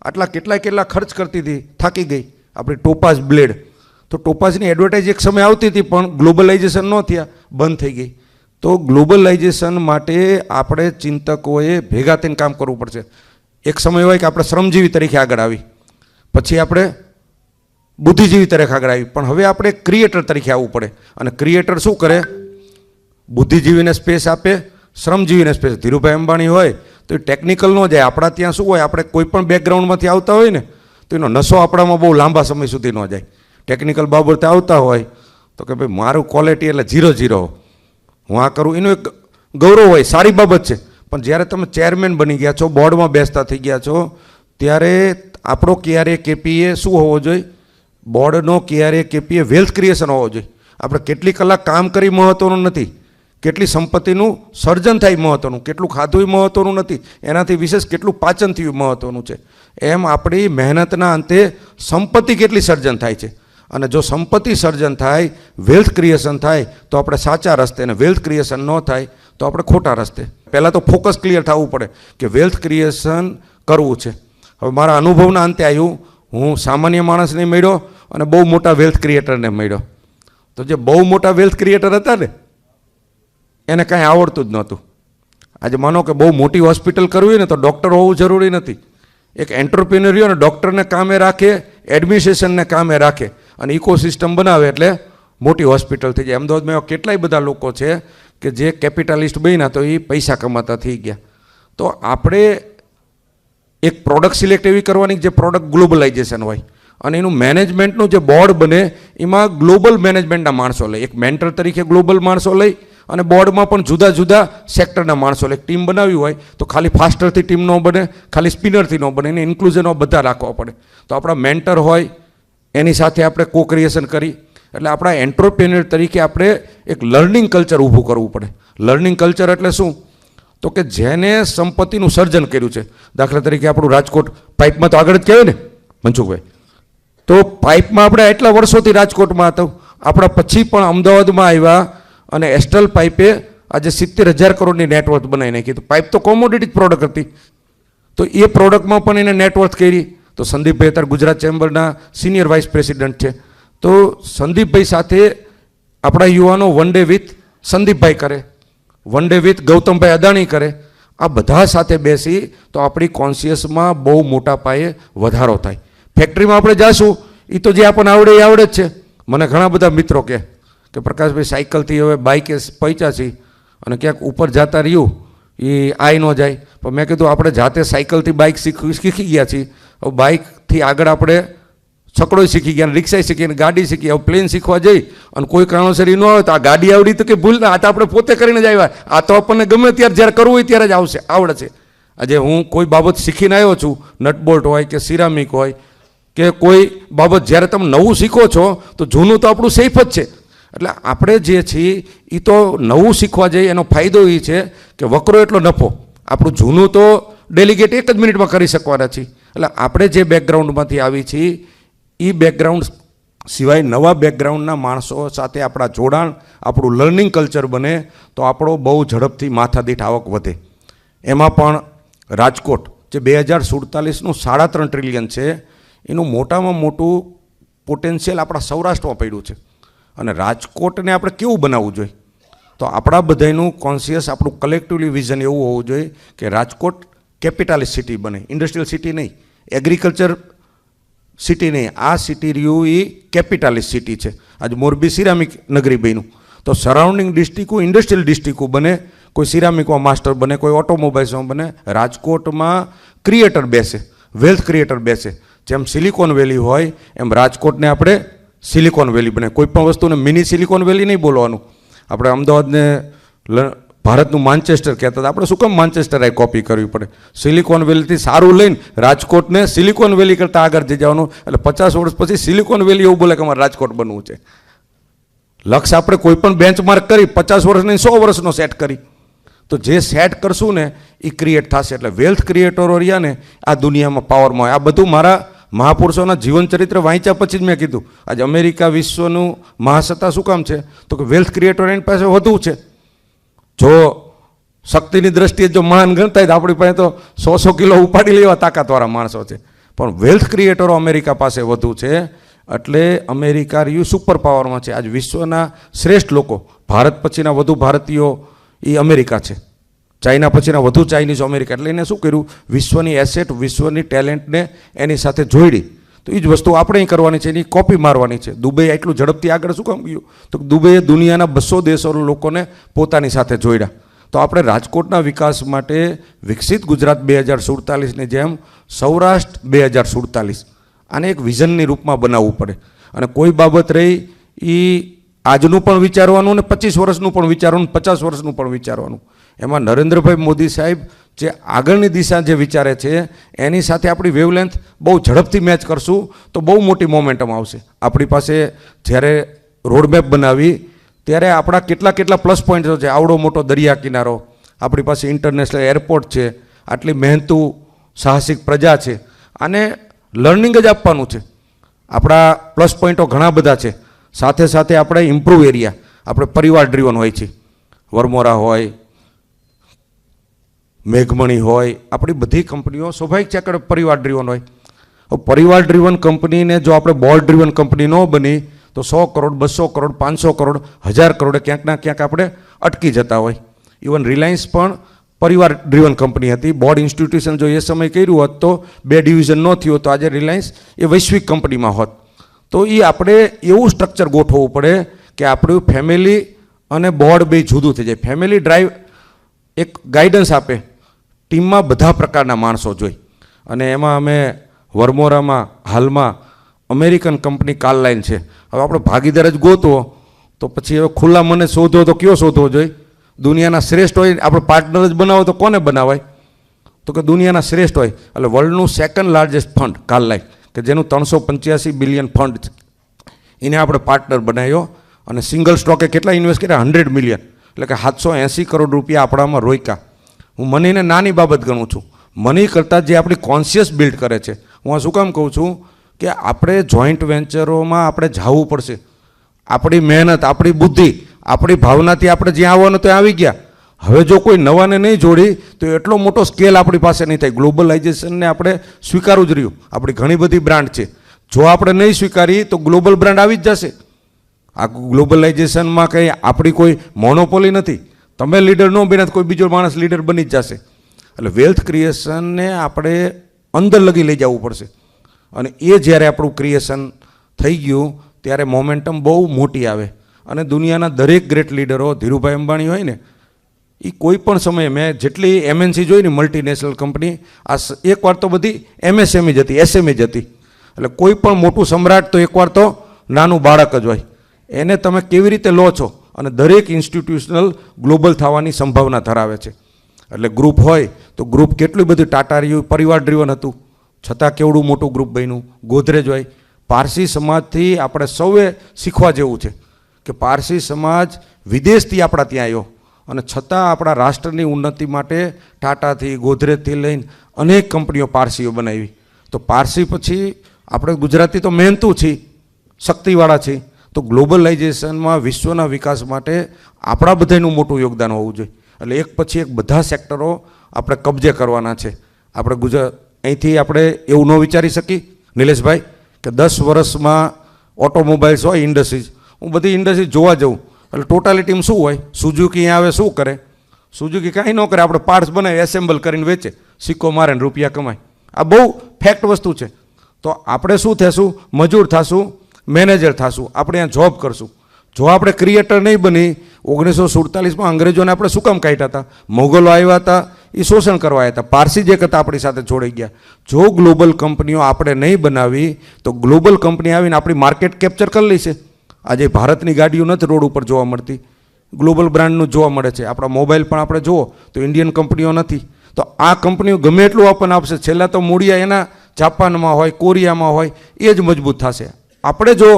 [SPEAKER 1] આટલા કેટલા ખર્ચ કરતી હતી, થાકી ગઈ. આપણી ટોપાઝ બ્લેડ તો ટોપાઝની એડવર્ટાઇઝ એક સમય આવતી હતી પણ ગ્લોબલાઇઝેશન ન થયા, બંધ થઈ ગઈ. તો ગ્લોબલાઇઝેશન માટે આપણે ચિંતકોએ ભેગા થઈને કામ કરવું પડશે. એક સમય હોય કે આપણે શ્રમજીવી તરીકે આગળ આવી, પછી આપણે બુદ્ધિજીવી તરીકે આગળ આવી, પણ હવે આપણે ક્રિએટર તરીકે આવવું પડે. અને ક્રિએટર શું કરે? બુદ્ધિજીવીને સ્પેસ આપે, શ્રમજીવીને સ્પેસ. ધીરુભાઈ અંબાણી હોય તો એ ટેકનિકલ ન જાય. આપણા ત્યાં શું હોય? આપણે કોઈ પણ બેકગ્રાઉન્ડમાંથી આવતા હોય ને તો એનો નશો આપણામાં બહુ લાંબા સમય સુધી ન જાય. ટેકનિકલ બાબતે આવતા હોય તો કે ભાઈ મારું ક્વોલિટી એટલે 0-0 હું આ કરું, એનું એક ગૌરવ હોય, સારી બાબત છે. પણ જ્યારે તમે ચેરમેન બની ગયા છો, બોર્ડમાં બેસતા થઈ ગયા છો ત્યારે આપણો ક્યારે કેપીએ શું હોવો જોઈએ? બોર્ડનો ક્યારે કેપીએ વેલ્થ ક્રિએશન હોવો જોઈએ. આપણે કેટલી કલાક કામ કરી મહત્ત્વનું નથી, કેટલી સંપત્તિનું સર્જન થાય મહત્ત્વનું, કેટલું ખાધું મહત્ત્વનું નથી, એનાથી વિશેષ કેટલું પાચન થયું મહત્ત્વનું છે. એમ આપણી મહેનતના અંતે સંપત્તિ કેટલી સર્જન થાય છે. અને જો સંપત્તિ સર્જન થાય, વેલ્થ ક્રિએશન થાય તો આપણે સાચા રસ્તે, અને વેલ્થ ક્રિએશન ન થાય તો આપણે ખોટા રસ્તે. પહેલાં તો ફોકસ ક્લિયર થવું પડે કે વેલ્થ ક્રિએશન કરવું છે. હવે મારા અનુભવના અંતે આવ્યું, હું સામાન્ય માણસને મળ્યો અને બહુ મોટા વેલ્થ ક્રિએટરને મળ્યો. તો જે બહુ મોટા વેલ્થ ક્રિએટર હતા ને એને કાંઈ આવડતું જ નહોતું. આજે માનો કે બહુ મોટી હોસ્પિટલ કરવી ને તો ડૉક્ટર હોવું જરૂરી નથી. એક એન્ટરપ્રિન્યોરિયો ડૉક્ટરને કામે રાખે, એડમિનિસ્ટ્રેશનને કામે રાખે અને ઇકોસિસ્ટમ બનાવે એટલે મોટી હોસ્પિટલ થઈ જાય. અમદાવાદમાં એવા કેટલાય બધા લોકો છે કે જે કેપિટાલિસ્ટ બન્યા તો એ પૈસા કમાતા થઈ ગયા. તો આપણે એક પ્રોડક્ટ સિલેક્ટ એવી કરવાની જે પ્રોડક્ટ ગ્લોબલાઇઝેશન હોય. અને એનું મેનેજમેન્ટનું જે બોર્ડ બને એમાં ગ્લોબલ મેનેજમેન્ટના માણસો લે, એક મેન્ટર તરીકે ગ્લોબલ માણસો લઈ અને બોર્ડમાં પણ જુદા જુદા સેક્ટરના માણસો લે. એક ટીમ બનાવી હોય તો ખાલી ફાસ્ટરથી ટીમ ન બને, ખાલી સ્પિનરથી ન બને, એને ઇન્ક્લુઝન બધા રાખવા પડે. તો આપણા મેન્ટર હોય એની સાથે આપણે કો ક્રિએશન કરી, એટલે આપણા એન્ટરપ્રેન્યોર તરીકે આપણે એક લર્નિંગ કલ્ચર ઊભું કરવું પડે. લર્નિંગ કલ્ચર એટલે શું? તો કે જેને સંપત્તિનું સર્જન કર્યું છે, દાખલા તરીકે આપણું રાજકોટ પાઇપમાં તો આગળ જ કહેવાય ને મનસુખભાઈ, તો પાઇપમાં આપણે એટલા વર્ષોથી રાજકોટમાં હતા, આપણા પછી પણ અમદાવાદમાં આવ્યા અને એસ્ટ્રલ પાઇપે આજે 70,000 કરોડની નેટવર્થ બનાવી નાખી. તો પાઇપ તો કોમોડિટી પ્રોડક્ટ હતી, તો એ પ્રોડક્ટમાં પણ એને નેટવર્થ કરી. તો સંદીપભાઈ અત્યારે ગુજરાત ચેમ્બરના સિનિયર વાઇસ પ્રેસિડન્ટ છે. તો સંદીપભાઈ સાથે આપણા યુવાનો વન ડે વિથ સંદીપભાઈ કરે, વન ડે વિથ ગૌતમભાઈ અદાણી કરે. આ બધા સાથે બેસી તો આપણી કોન્શિયસમાં બહુ મોટા પાયે વધારો થાય. ફેક્ટરીમાં આપણે જાશું, એ તો જે આપણને આવડે એ આવડે જ છે. મને ઘણા બધા મિત્રો કે પ્રકાશભાઈ સાયકલથી હવે બાઇકે પહોંચ્યા છીએ અને ક્યાંક ઉપર જતા રહ્યું એ આઈ ન જાય. પણ મેં કીધું આપણે જાતે સાયકલથી બાઇક શીખી ગયા છીએ, હવે બાઇકથી આગળ આપણે છકડો શીખી ગયા, રિક્ષા શીખી, ગાડી શીખી, હવે પ્લેન શીખવા જઈ અને કોઈ કારણોસર એ ન આવે તો આ ગાડી આવડી તો કે ભૂલ ના, આ તો આપણે પોતે કરીને જ આવ્યા. આ તો આપણને ગમે ત્યારે જ્યારે કરવું હોય ત્યારે જ આવડે છે. આજે હું કોઈ બાબત શીખીને આવ્યો છું, નટબોલ્ટ હોય કે સિરામિક હોય કે કોઈ બાબત, જ્યારે તમે નવું શીખો છો તો જૂનું તો આપણું સેફ જ છે. એટલે આપણે જે છીએ એ તો નવું શીખવા જઈએ, એનો ફાયદો એ છે કે વકરો એટલો નફો. આપણું જૂનું તો ડેલિગેટ એક જ મિનિટમાં કરી શકવાના છીએ. એટલે આપણે જે બેકગ્રાઉન્ડમાંથી આવી છીએ એ બેકગ્રાઉન્ડ સિવાય નવા બેકગ્રાઉન્ડના માણસો સાથે આપણા જોડાણ, આપણું લર્નિંગ કલ્ચર બને તો આપણો બહુ ઝડપથી માથાદીઠ આવક વધે. એમાં પણ રાજકોટ જે 2047નું 3.5 ટ્રિલિયન છે, એનું મોટામાં મોટું પોટેન્શિયલ આપણા સૌરાષ્ટ્રમાં પડ્યું છે. અને રાજકોટને આપણે કેવું બનાવવું જોઈએ? તો આપણા બધાનું કોન્શિયસ, આપણું કલેક્ટિવલી વિઝન એવું હોવું જોઈએ કે રાજકોટ કેપિટાલિસ્ટ સિટી બને, ઇન્ડસ્ટ્રીયલ સિટી નહીં, એગ્રીકલ્ચર સિટી નહીં. આ સિટી રહ્યું એ કેપિટાલિસ્ટ સિટી છે. આજે મોરબી સિરામિક નગરી બન્યું, તો સરાઉન્ડિંગ ડિસ્ટ્રિક્ટો ઇન્ડસ્ટ્રીયલ ડિસ્ટ્રિક્ટો બને, કોઈ સિરામિકમાં માસ્ટર બને, કોઈ ઓટોમોબાઈલ્સમાં બને. રાજકોટમાં ક્રિએટર બેસે, વેલ્થ ક્રિએટર બેસે. જેમ સિલિકોન વેલી હોય એમ રાજકોટને આપણે સિલિકોન વેલી બને. કોઈ પણ વસ્તુને મિની સિલિકોન વેલી નહીં બોલવાનું. આપણે અમદાવાદને ભારતનું માન્ચેસ્ટર કહેતા હતા, આપણે શું કામ માન્ચેસ્ટર આ કોપી કરવી પડે? સિલિકોન વેલીથી સારું લઈને રાજકોટને સિલિકોન વેલી કરતાં આગળ જઈ જવાનું. એટલે 50 વર્ષ પછી સિલિકોન વેલી એવું બોલે કે અમારે રાજકોટ બનવું છે. લક્ષ્ય આપણે કોઈ પણ બેન્ચમાર્ક કરી 50 વર્ષની 100 વર્ષનો સેટ કરી, તો જે સેટ કરશું ને એ ક્રિએટ થશે. એટલે વેલ્થ ક્રિએટરો રહ્યા ને આ દુનિયામાં પાવરમાં હોય. આ બધું મારા મહાપુરુષોના જીવન ચરિત્ર વાંચ્યા પછી જ મેં કીધું. આજે અમેરિકા વિશ્વનું મહાસત્તા શું કામ છે? તો કે વેલ્થ ક્રિએટર એની પાસે વધુ છે. જો શક્તિની દ્રષ્ટિએ જો મહાન ગણતા હોય તો આપણી પાસે તો 100 કિલો ઉપાડી લેવા તાકાતવાળા માણસો છે, પણ વેલ્થ ક્રિએટરો અમેરિકા પાસે વધુ છે. એટલે અમેરિકા રહ્યું સુપર પાવરમાં છે. આજ વિશ્વના શ્રેષ્ઠ લોકો, ભારત પછીના વધુ ભારતીયો એ અમેરિકા છે, ચાઇના પછીના વધુ ચાઇનીઝ અમેરિકા. એટલે એને શું કર્યું? વિશ્વની એસેટ, વિશ્વની ટેલેન્ટને એની સાથે જોડી. તો એ જ વસ્તુ આપણે કરવાની છે, એની કોપી મારવાની છે. દુબઈ એટલું ઝડપથી આગળ શું કામ ગયું? તો દુબઈએ દુનિયાના 200 દેશોના લોકોને પોતાની સાથે જોડ્યા. તો આપણે રાજકોટના વિકાસ માટે વિકસિત ગુજરાત 2047ની જેમ સૌરાષ્ટ્ર 2047 આને એક વિઝનની રૂપમાં બનાવવું પડે. અને કોઈ બાબત રહી એ આજનું પણ વિચારવાનું ને 25 વર્ષનું પણ વિચારવાનું, 50 વર્ષનું પણ વિચારવાનું. એમાં નરેન્દ્રભાઈ મોદી સાહેબ જે આગળની દિશા જે વિચારે છે એની સાથે આપણી વેવલેન્થ બહુ ઝડપથી મેચ કરશું તો બહુ મોટી મોમેન્ટમ આવશે. આપણી પાસે જ્યારે રોડમેપ બનાવી ત્યારે આપણા કેટલા પ્લસ પોઈન્ટ્સ છે. આવડો મોટો દરિયા કિનારો, આપણી પાસે ઇન્ટરનેશનલ એરપોર્ટ છે, આટલી મહેનતુ સાહસિક પ્રજા છે. આને લર્નિંગ જ આપવાનું છે. આપણા પ્લસ પોઈન્ટો ઘણા બધા છે. સાથે સાથે આપણે ઇમ્પ્રૂવ એરિયા, આપણે પરિવાર ડ્રીવન હોય છે. વરમોરા હોય, મેઘમણી હોય, આપણી બધી કંપનીઓ સ્વાભાવિક છે કે પરિવાર ડ્રીવન હોય. પરિવાર ડ્રીવન કંપનીને જો આપણે બોર્ડ ડ્રીવન કંપની ન બની તો 100 કરોડ, 200 કરોડ, 500 કરોડ, 1000 કરોડ ક્યાંકના ક્યાંક આપણે અટકી જતા હોય. ઇવન રિલાયન્સ પણ પરિવાર ડ્રીવન કંપની હતી. બોર્ડ ઇન્સ્ટિટ્યુશન જો એ સમય કર્યું હોત તો 2 ડિવિઝન ન થયું તો આજે રિલાયન્સ એ વૈશ્વિક કંપનીમાં હોત. તો એ આપણે એવું સ્ટ્રક્ચર ગોઠવવું પડે કે આપણું ફેમિલી અને બોર્ડ બે જુદું થઈ જાય. ફેમિલી ડ્રાઈવ એક ગાઈડન્સ આપે, ટીમમાં બધા પ્રકારના માણસો જોઈ. અને એમાં અમે વરમોરામાં હાલમાં અમેરિકન કંપની કાર્લાઇન છે. હવે આપણે ભાગીદાર જ ગોતવો તો પછી હવે ખુલ્લા મને શોધવો તો કયો શોધવો જોઈએ? દુનિયાના શ્રેષ્ઠ હોય આપણે પાર્ટનર જ બનાવો તો કોને બનાવાય? તો કે દુનિયાના શ્રેષ્ઠ હોય. એટલે વર્લ્ડનું સેકન્ડ લાર્જેસ્ટ ફંડ કાર્લાઇન, કે જેનું 385 બિલિયન ફંડ છે, એને આપણે પાર્ટનર બનાવ્યો. અને સિંગલ સ્ટોકે કેટલા ઇન્વેસ્ટ કર્યા? 100 મિલિયન, એટલે કે 780 કરોડ રૂપિયા આપણામાં રોક્યા. હું મનીને નાની બાબત ગણું છું. મની કરતાં જે આપણી કોન્શિયસ બિલ્ડ કરે છે, હું આ શું કામ કહું છું કે આપણે જોઈન્ટ વેન્ચરોમાં આપણે જવું પડશે. આપણી મહેનત, આપણી બુદ્ધિ, આપણી ભાવનાથી આપણે જ્યાં આવવાનું ત્યાં આવી ગયા. હવે જો કોઈ નવાને નહીં જોડી તો એટલો મોટો સ્કેલ આપણી પાસે નહીં થાય. ગ્લોબલાઇઝેશનને આપણે સ્વીકારવું જ રહ્યું. આપણી ઘણી બધી બ્રાન્ડ છે, જો આપણે નહીં સ્વીકારી તો ગ્લોબલ બ્રાન્ડ આવી જ જશે. આ ગ્લોબલાઇઝેશનમાં કંઈ આપણી કોઈ મોનોપોલી નથી. તમે લીડર ન બન્યા તો કોઈ બીજો માણસ લીડર બની જ જશે. એટલે વેલ્થ ક્રિએશનને આપણે અંદર લગી લઈ જવું પડશે. અને એ જ્યારે આપણું ક્રિએશન થઈ ગયું ત્યારે મોમેન્ટમ બહુ મોટી આવે. અને દુનિયાના દરેક ગ્રેટ લીડરો, ધીરુભાઈ અંબાણી હોય ને, એ કોઈ પણ સમયે મેં જેટલી MNC જોઈ ને મલ્ટીનેશનલ કંપની, આ એકવાર તો બધી MSME જ હતી, SME જ હતી. એટલે કોઈ પણ મોટું સમ્રાટ તો એકવાર તો નાનું બાળક જ હોય. એને તમે કેવી રીતે લો છો? અને દરેક ઇન્સ્ટિટ્યુશનલ ગ્લોબલ થવાની સંભાવના ધરાવે છે. એટલે ગ્રુપ હોય તો ગ્રુપ કેટલું બધું ટાટા રહ્યું, પરિવાર ડ્રીવન હતું, છતાં કેવડું મોટું ગ્રુપ બન્યું. ગોદરેજ હોય. પારસી સમાજથી આપણે સૌએ શીખવા જેવું છે કે પારસી સમાજ વિદેશથી આપણા ત્યાં આવ્યો અને છતાં આપણા રાષ્ટ્રની ઉન્નતિ માટે ટાટાથી, ગોદરેજથી લઈને અનેક કંપનીઓ પારસીઓ બનાવી. તો પારસી પછી આપણે ગુજરાતી તો મહેનતું છીએ, શક્તિવાળા છીએ. તો ગ્લોબલાઇઝેશનમાં વિશ્વના વિકાસ માટે આપણા બધાનું મોટું યોગદાન હોવું જોઈએ. એટલે એક પછી એક બધા સેક્ટરો આપણે કબજે કરવાના છે. આપણે અહીંથી આપણે એવું ન વિચારી શકીએ નિલેશભાઈ કે 10 વર્ષમાં ઓટોમોબાઈલ્સ હોય, ઇન્ડસ્ટ્રીઝ, હું બધી ઇન્ડસ્ટ્રીઝ જોવા જાઉં એટલે ટોટાલિટીમાં શું હોય? સુઝુકી આવે શું કરે? સુઝુકી કાંઈ ન કરે, આપણે પાર્ટ્સ બનાવી એસેમ્બલ કરીને વેચે, સિક્કો મારે ને રૂપિયા કમાય. આ બહુ ફેક્ટ વસ્તુ છે. તો આપણે શું થઈશું? મજૂર થઈશું, મેનેજર થઈશું, આપણે અહીંયા જોબ કરશું. જો આપણે ક્રિએટર નહીં બની, 1947માં અંગ્રેજોને આપણે શું કામ કાઢ્યા હતા? મોગલો આવ્યા હતા, એ શોષણ કરવા આવ્યા હતા. પારસી જે કરતા આપણી સાથે જોડાઈ ગયા. જો ગ્લોબલ કંપનીઓ આપણે નહીં બનાવી તો ગ્લોબલ કંપની આવીને આપણી માર્કેટ કેપ્ચર કરી લેશે. આજે ભારતની ગાડીઓ નથી રોડ ઉપર જોવા મળતી, ગ્લોબલ બ્રાન્ડનું જોવા મળે છે. આપણા મોબાઈલ પણ આપણે જુઓ તો ઇન્ડિયન કંપનીઓ નથી. તો આ કંપનીઓ ગમે એટલું આપણને આપશે, છેલ્લા તો મૂળિયા એના જાપાનમાં હોય, કોરિયામાં હોય, એ જ મજબૂત થશે. આપણે જો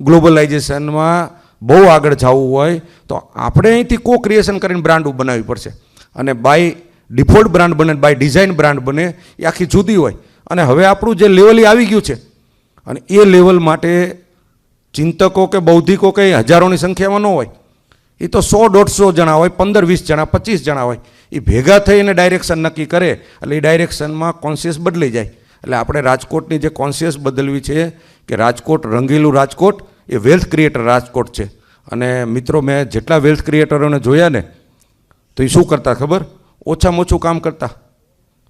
[SPEAKER 1] ગ્લોબલાઇઝેશનમાં બહુ આગળ જવું હોય તો આપણે અહીંથી કો ક્રિએશન કરીને બ્રાન્ડ બનાવવી પડશે. અને બાય ડિફોલ્ટ બ્રાન્ડ બને, બાય ડિઝાઇન બ્રાન્ડ બને, એ આખી જુદી હોય. અને હવે આપણું જે લેવલ આવી ગયું છે, અને એ લેવલ માટે ચિંતકો કે બૌદ્ધિકો કે હજારોની સંખ્યામાં ન હોય, એ તો 100-150 જણા હોય, 15-20 જણા, 25 જણા હોય. એ ભેગા થઈને ડાયરેક્શન નક્કી કરે એટલે એ ડાયરેક્શનમાં કોન્શિયસ બદલાઈ જાય. એટલે આપણે રાજકોટની જે કોન્શિયસ બદલવી છે કે રાજકોટ રંગીલું રાજકોટ એ વેલ્થ ક્રિએટર રાજકોટ છે. અને મિત્રો, મેં જેટલા વેલ્થ ક્રિએટરોને જોયા ને તો એ શું કરતા ખબર? ઓછામાં ઓછું કામ કરતા.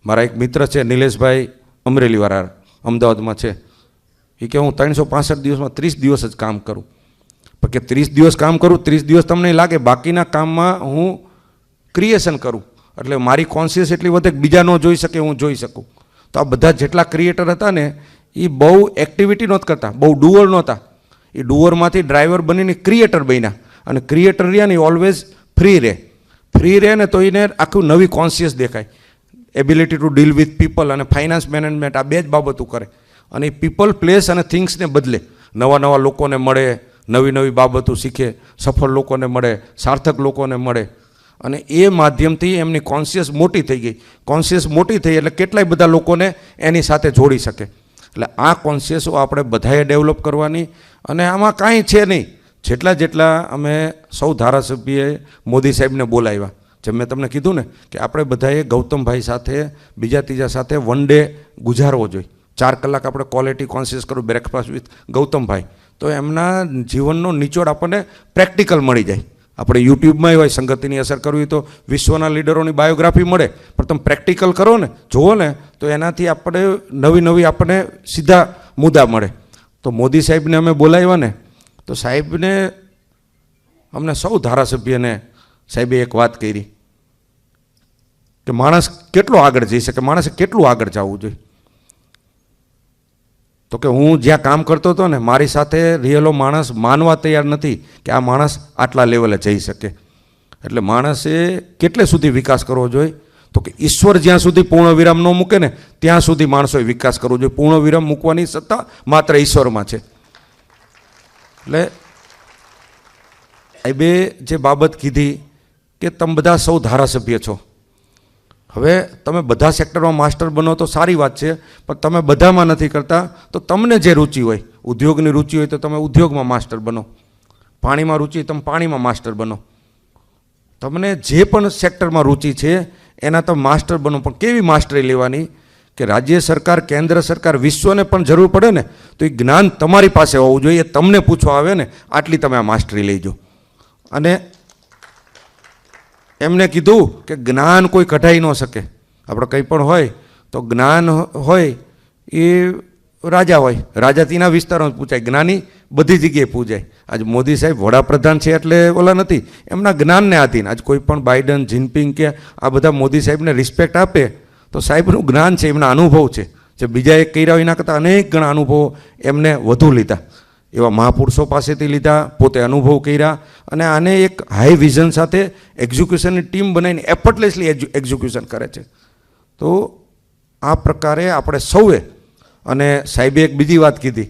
[SPEAKER 1] મારા એક મિત્ર છે નિલેશભાઈ, અમરેલીવાળા, અમદાવાદમાં છે. એ કે હું 365 દિવસમાં 30 દિવસ જ કામ કરું. પણ કે 30 દિવસ કામ કરું, 30 દિવસ તમને લાગે, બાકીના કામમાં હું ક્રિએશન કરું. એટલે મારી કોન્શિયસ એટલી વધે કે બીજા ન જોઈ શકે, હું જોઈ શકું. તો આ બધા જેટલા ક્રિએટર હતા ને એ બહુ એક્ટિવિટી નહોતા કરતા, બહુ ડુઅર નહોતા. એ ડુઅરમાંથી ડ્રાઈવર બનીને ક્રિએટર બન્યા. અને ક્રિએટર રહ્યા ને એ ઓલવેઝ ફ્રી રહે ને તો એને આખું નવી કોન્શિયસ દેખાય. Ability to deal with people અને ફાઇનાન્સ મેનેજમેન્ટ, આ બે જ બાબતો કરે. અને એ પીપલ, પ્લેસ અને થિંગ્સને બદલે. નવા લોકોને મળે, નવી બાબતો શીખે, સફળ લોકોને મળે, સાર્થક લોકોને મળે. અને એ માધ્યમથી એમની કોન્શિયસ મોટી થઈ ગઈ. કોન્શિયસ મોટી થઈ એટલે કેટલાય બધા લોકોને એની સાથે જોડી શકે. એટલે આ કોન્શિયસો આપણે બધાએ ડેવલપ કરવાની. અને આમાં કાંઈ છે નહીં. જેટલા અમે સૌ ધારાસભ્યએ મોદી સાહેબને બોલાવ્યા, જેમ મેં તમને કીધું ને કે આપણે બધાએ ગૌતમભાઈ સાથે, બીજા ત્રીજા સાથે 1 ડે ગુજારવો જોઈએ. 4 કલાક આપણે ક્વોલિટી કોન્શિયસ કરવું, બ્રેકફાસ્ટ વિથ ગૌતમભાઈ. તો એમના જીવનનો નિચોડ આપણને પ્રેક્ટિકલ મળી જાય. આપણે યુટ્યુબમાં હોય સંગતિની અસર કરવી તો વિશ્વના લીડરોની બાયોગ્રાફી મળે, પણ તમે પ્રેક્ટિકલ કરો ને, જુઓ ને, તો એનાથી આપણે નવી આપણને સીધા મુદ્દા મળે. તો મોદી સાહેબને અમે બોલાવ્યા ને તો સાહેબને, અમને સૌ ધારાસભ્યને સાહેબે એક વાત કરી કે માણસ કેટલો આગળ જઈ શકે, માણસે કેટલું આગળ જવું જોઈએ. તો કે હું જ્યાં કામ કરતો હતો ને મારી સાથે રિયલો માણસ માનવા તૈયાર નથી કે આ માણસ આટલા લેવલે જઈ શકે. એટલે માણસે કેટલે સુધી વિકાસ કરવો જોઈએ? તો કે ઈશ્વર જ્યાં સુધી પૂર્ણ વિરામ ન મૂકે ને ત્યાં સુધી માણસોએ વિકાસ કરવો જોઈએ. પૂર્ણ વિરામ મૂકવાની સત્તા માત્ર ઈશ્વરમાં છે. એટલે એ બે જે બાબત કીધી કે તમે બધા સૌ ધારાસભ્ય છો, હવે તમે બધા સેક્ટરમાં માસ્ટર બનો તો સારી વાત છે, પણ તમે બધામાં નથી કરતા તો તમને જે રુચિ હોય, ઉદ્યોગની રુચિ હોય તો તમે ઉદ્યોગમાં માસ્ટર બનો, પાણીમાં રુચિ હોય તમે પાણીમાં માસ્ટર બનો, તમને જે પણ સેક્ટરમાં રુચિ છે એના તમે માસ્ટર બનો. પણ કેવી માસ્ટરી લેવાની કે રાજ્ય સરકાર, કેન્દ્ર સરકાર, વિશ્વને પણ જરૂર પડે ને તો એ જ્ઞાન તમારી પાસે હોવું જોઈએ, એ તમને પૂછવા આવે ને આટલી તમે આ માસ્ટરી લેજો. અને એમને કીધું કે જ્ઞાન કોઈ કઢાઈ ન શકે. આપણે કંઈ પણ હોય તો જ્ઞાન હોય એ રાજા હોય, રાજા તેના વિસ્તારોમાં પૂછાય, જ્ઞાની બધી જગ્યાએ પૂજાય. આજે મોદી સાહેબ વડાપ્રધાન છે એટલે ઓલા નથી, એમના જ્ઞાનને આધીન. આજ કોઈ પણ બાઇડન, જિનપિંગ કે આ બધા મોદી સાહેબને રિસ્પેક્ટ આપે તો સાહેબનું જ્ઞાન છે, એમના અનુભવ છે, જે બીજા એક કર્યા એના કરતાં અનેક ગણા અનુભવો એમને વધુ લીધા. એવા મહાપુરુષો પાસેથી લીધા, પોતે અનુભવ કર્યા, અને આને એક હાઈ વિઝન સાથે એક્ઝિક્યુશનની ટીમ બનાવીને એફર્ટલેસલી એક્ઝિક્યુશન કરે છે. તો આ પ્રકારે આપણે સૌએ, અને સાહેબે એક બીજી વાત કીધી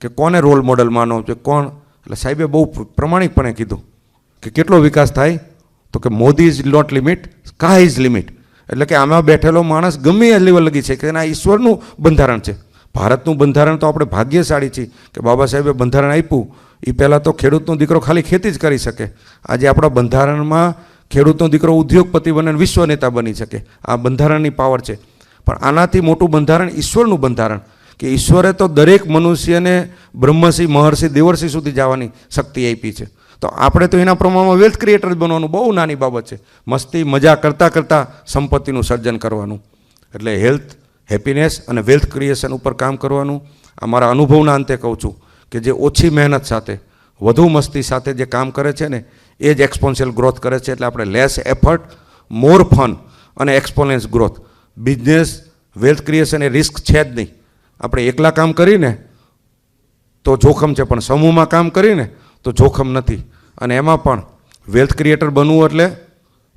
[SPEAKER 1] કે કોને રોલ મોડલ માનો છે, કોણ, એટલે સાહેબે બહુ પ્રમાણિકપણે કીધું કે કેટલો વિકાસ થાય, તો કે Modi is not limit, sky is limit. એટલે કે આમાં બેઠેલો માણસ ગમે એ લેવલ લગી છે કે એના ઈશ્વરનું બંધારણ છે. ભારતનું બંધારણ તો આપણે ભાગ્યશાળી છીએ કે બાબા સાહેબે બંધારણ આપ્યું. એ પહેલાં તો ખેડૂતનો દીકરો ખાલી ખેતી જ કરી શકે. આજે આપણા બંધારણમાં ખેડૂતનો દીકરો ઉદ્યોગપતિ બને, વિશ્વ નેતા બની શકે. આ બંધારણની પાવર છે. પણ આનાથી મોટું બંધારણ ઈશ્વરનું બંધારણ, કે ઈશ્વરે તો દરેક મનુષ્યને બ્રહ્મસિંહ, મહર્ષિ, દેવર્ષિ સુધી જવાની શક્તિ આપી છે. તો આપણે તો એના પ્રમાણમાં વેલ્થ ક્રિએટર બનવાનું બહુ નાની બાબત છે. મસ્તી મજા કરતાં કરતાં સંપત્તિનું સર્જન કરવાનું. એટલે હેલ્થ, હેપીનેસ અને વેલ્થ ક્રિએશન ઉપર કામ કરવાનું. અમારા અનુભવના અંતે કહું છું કે જે ઓછી મહેનત સાથે, વધુ મસ્તી સાથે જે કામ કરે છે ને એ જ એક્સપોન્શિયલ ગ્રોથ કરે છે. એટલે આપણે લેસ એફર્ટ, મોર ફન અને એક્સપોનેન્સ ગ્રોથ. બિઝનેસ, વેલ્થ ક્રિએશન એ રિસ્ક છે જ નહીં. આપણે એકલા કામ કરીને તો જોખમ છે, પણ સમૂહમાં કામ કરીને તો જોખમ નથી. અને એમાં પણ વેલ્થ ક્રિએટર બનવું એટલે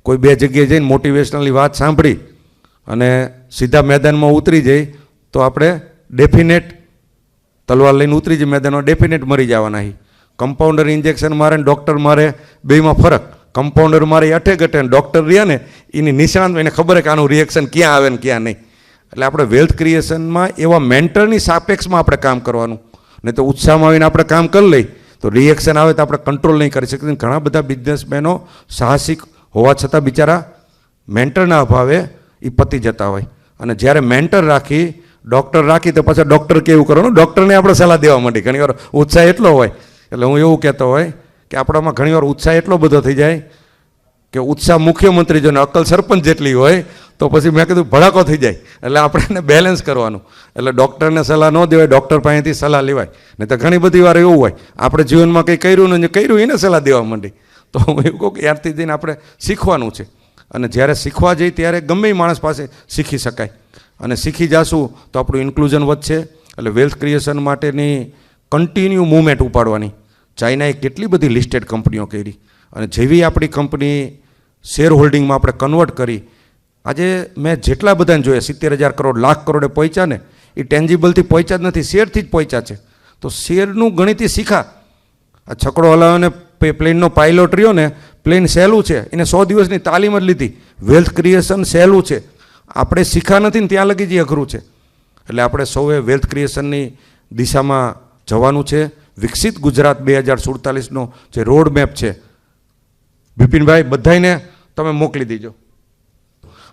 [SPEAKER 1] કોઈ બે જગ્યાએ જઈને મોટિવેશનલી વાત સાંભળી અને સીધા મેદાનમાં ઉતરી જાય તો આપણે ડેફિનેટ તલવાર લઈને ઉતરી જાય મેદાનમાં, ડેફિનેટ મરી જવાના. કમ્પાઉન્ડર ઇન્જેક્શન મારે ને ડૉક્ટર મારે, બેમાં ફરક. કમ્પાઉન્ડર મારે અઠે ગઠે, ડૉક્ટર રહ્યા ને એની નિષ્ણાંત, એને ખબર કે આનું રિએક્શન ક્યાં આવે ને ક્યાં નહીં. એટલે આપણે વેલ્થ ક્રિએશનમાં એવા મેન્ટરની સાપેક્ષમાં આપણે કામ કરવાનું. નહીં તો ઉત્સાહમાં આવીને આપણે કામ કરી લઈ તો રિએક્શન આવે તો આપણે કંટ્રોલ નહીં કરી શકીએ. ઘણા બધા બિઝનેસમેનો સાહસિક હોવા છતાં બિચારા મેન્ટરના અભાવે એ પતી જતા હોય. અને જ્યારે મેન્ટર રાખી, ડૉક્ટર રાખી તો પાછા ડૉક્ટર કેવું કરવાનું, ડૉક્ટરને આપણે સલાહ દેવા માંડી. ઘણીવાર ઉત્સાહ એટલો હોય, એટલે હું એવું કહેતો હોય કે આપણામાં ઘણીવાર ઉત્સાહ એટલો બધો થઈ જાય કે ઉત્સાહ મુખ્યમંત્રી જો ને અક્કલ સરપંચ જેટલી હોય તો પછી મેં કીધું ભડાકો થઈ જાય. એટલે આપણે એને બેલેન્સ કરવાનું. એટલે ડૉક્ટરને સલાહ ન દેવાય, ડૉક્ટર પાસેથી સલાહ લેવાય. નહીં તો ઘણી બધી વાર એવું હોય આપણે જીવનમાં કંઈ કર્યું ને કર્યું એને સલાહ દેવા માંડી. તો હું એવું કહું કે ત્યારથી જઈને આપણે શીખવાનું છે. અને જ્યારે શીખવા જઈએ ત્યારે ગમે એ માણસ પાસે શીખી શકાય. અને શીખી જશું તો આપણું ઇન્ક્લુઝન વધશે. એટલે વેલ્થ ક્રિએશન માટેની કન્ટિન્યુ મૂવમેન્ટ ઉપાડવાની. ચાઇનાએ કેટલી બધી લિસ્ટેડ કંપનીઓ કરી, અને જેવી આપણી કંપની શેર હોલ્ડિંગમાં આપણે કન્વર્ટ કરી, આજે મેં જેટલા બધાને જોયા 70,000 કરોડ, લાખ કરોડે પહોંચ્યા ને એ ટેન્જિબલથી પહોંચ્યા જ નથી, શેરથી જ પહોંચ્યા છે. તો શેરનું ગણિત શીખા. આ છકડો હલાવવાને પ્લેનનો પાયલોટ રહ્યો ને, પ્લેન સહેલું છે, એને 100 દિવસની તાલીમ જ લીધી. વેલ્થ ક્રિએશન સહેલું છે, આપણે શીખા નથી ને ત્યાં લગી જે અઘરું છે. એટલે આપણે સૌએ વેલ્થ ક્રિએશનની દિશામાં જવાનું છે. વિકસિત ગુજરાત 2047નો જે રોડ મેપ છે, બિપિનભાઈ બધાને તમે મોકલી દીજો.